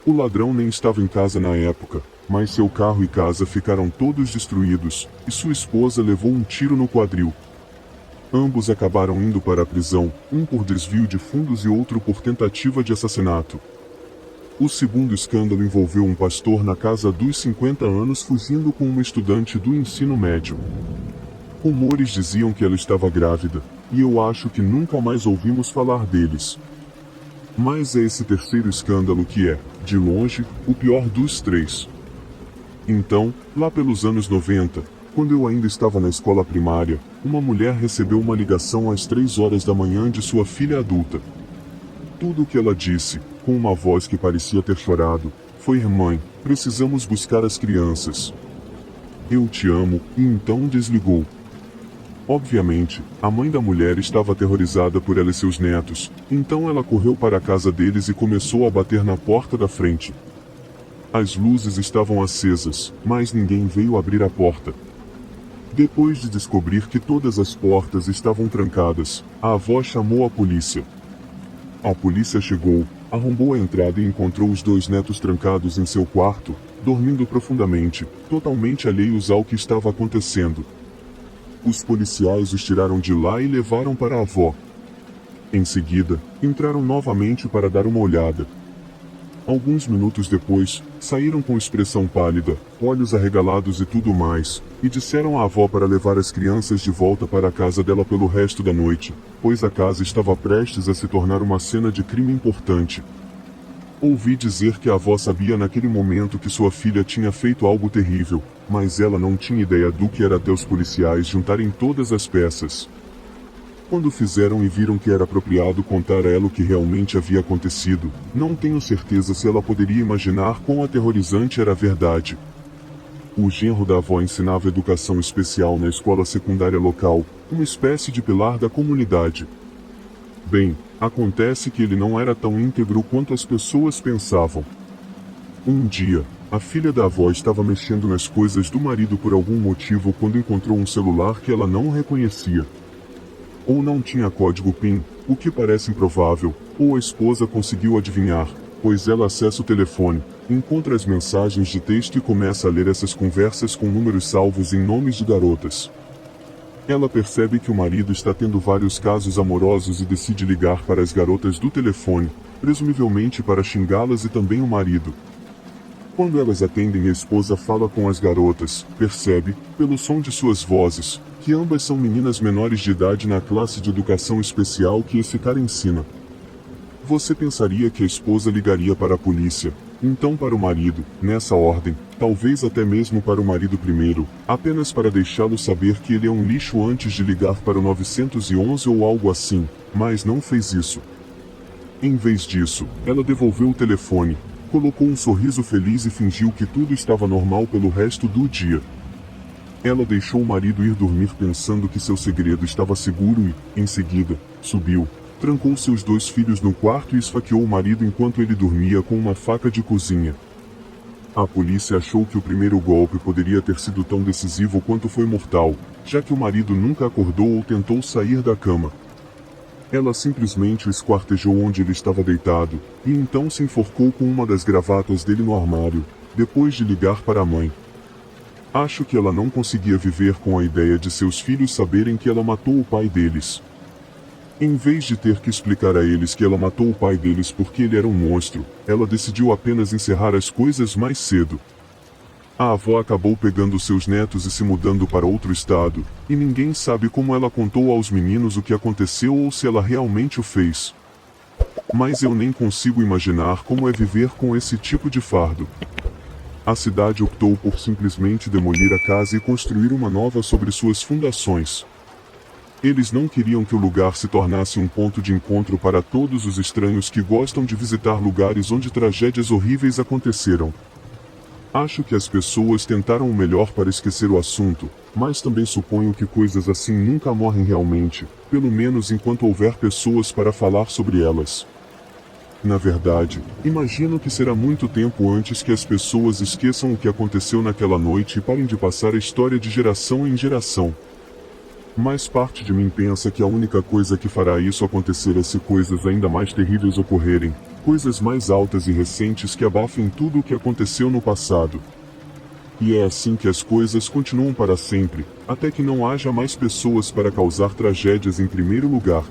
O ladrão nem estava em casa na época, mas seu carro e casa ficaram todos destruídos, e sua esposa levou um tiro no quadril. Ambos acabaram indo para a prisão, um por desvio de fundos e outro por tentativa de assassinato. O segundo escândalo envolveu um pastor na casa dos 50 anos fugindo com uma estudante do ensino médio. Rumores diziam que ela estava grávida, e eu acho que nunca mais ouvimos falar deles. Mas é esse terceiro escândalo que é, de longe, o pior dos 3. Então, lá pelos anos 90, quando eu ainda estava na escola primária, uma mulher recebeu uma ligação às 3 horas da manhã de sua filha adulta. Tudo o que ela disse, com uma voz que parecia ter chorado, foi: "Mãe, precisamos buscar as crianças. Eu te amo", e então desligou. Obviamente, a mãe da mulher estava aterrorizada por ela e seus netos, então ela correu para a casa deles e começou a bater na porta da frente. As luzes estavam acesas, mas ninguém veio abrir a porta. Depois de descobrir que todas as portas estavam trancadas, a avó chamou a polícia. A polícia chegou, arrombou a entrada e encontrou os 2 netos trancados em seu quarto, dormindo profundamente, totalmente alheios ao que estava acontecendo. Os policiais os tiraram de lá e levaram para a avó. Em seguida, entraram novamente para dar uma olhada. Alguns minutos depois, saíram com expressão pálida, olhos arregalados e tudo mais, e disseram à avó para levar as crianças de volta para a casa dela pelo resto da noite, pois a casa estava prestes a se tornar uma cena de crime importante. Ouvi dizer que a avó sabia naquele momento que sua filha tinha feito algo terrível, mas ela não tinha ideia do que era até os policiais juntarem todas as peças. Quando fizeram e viram que era apropriado contar a ela o que realmente havia acontecido, não tenho certeza se ela poderia imaginar quão aterrorizante era a verdade. O genro da avó ensinava educação especial na escola secundária local, uma espécie de pilar da comunidade. Bem, acontece que ele não era tão íntegro quanto as pessoas pensavam. Um dia, a filha da avó estava mexendo nas coisas do marido por algum motivo quando encontrou um celular que ela não reconhecia. Ou não tinha código PIN, o que parece improvável, ou a esposa conseguiu adivinhar, pois ela acessa o telefone, encontra as mensagens de texto e começa a ler essas conversas com números salvos em nomes de garotas. Ela percebe que o marido está tendo vários casos amorosos e decide ligar para as garotas do telefone, presumivelmente para xingá-las e também o marido. Quando elas atendem, a esposa fala com as garotas, percebe, pelo som de suas vozes, que ambas são meninas menores de idade na classe de educação especial que esse cara ensina. Você pensaria que a esposa ligaria para a polícia, então para o marido, nessa ordem, talvez até mesmo para o marido primeiro, apenas para deixá-lo saber que ele é um lixo antes de ligar para o 911 ou algo assim, mas não fez isso. Em vez disso, ela devolveu o telefone, colocou um sorriso feliz e fingiu que tudo estava normal pelo resto do dia. Ela deixou o marido ir dormir pensando que seu segredo estava seguro e, em seguida, subiu, trancou seus 2 filhos no quarto e esfaqueou o marido enquanto ele dormia com uma faca de cozinha. A polícia achou que o primeiro golpe poderia ter sido tão decisivo quanto foi mortal, já que o marido nunca acordou ou tentou sair da cama. Ela simplesmente o esquartejou onde ele estava deitado, e então se enforcou com uma das gravatas dele no armário, depois de ligar para a mãe. Acho que ela não conseguia viver com a ideia de seus filhos saberem que ela matou o pai deles. Em vez de ter que explicar a eles que ela matou o pai deles porque ele era um monstro, ela decidiu apenas encerrar as coisas mais cedo. A avó acabou pegando seus netos e se mudando para outro estado, e ninguém sabe como ela contou aos meninos o que aconteceu ou se ela realmente o fez. Mas eu nem consigo imaginar como é viver com esse tipo de fardo. A cidade optou por simplesmente demolir a casa e construir uma nova sobre suas fundações. Eles não queriam que o lugar se tornasse um ponto de encontro para todos os estranhos que gostam de visitar lugares onde tragédias horríveis aconteceram. Acho que as pessoas tentaram o melhor para esquecer o assunto, mas também suponho que coisas assim nunca morrem realmente, pelo menos enquanto houver pessoas para falar sobre elas. Na verdade, imagino que será muito tempo antes que as pessoas esqueçam o que aconteceu naquela noite e parem de passar a história de geração em geração. Mas parte de mim pensa que a única coisa que fará isso acontecer é se coisas ainda mais terríveis ocorrerem, coisas mais altas e recentes que abafem tudo o que aconteceu no passado. E é assim que as coisas continuam para sempre, até que não haja mais pessoas para causar tragédias em primeiro lugar,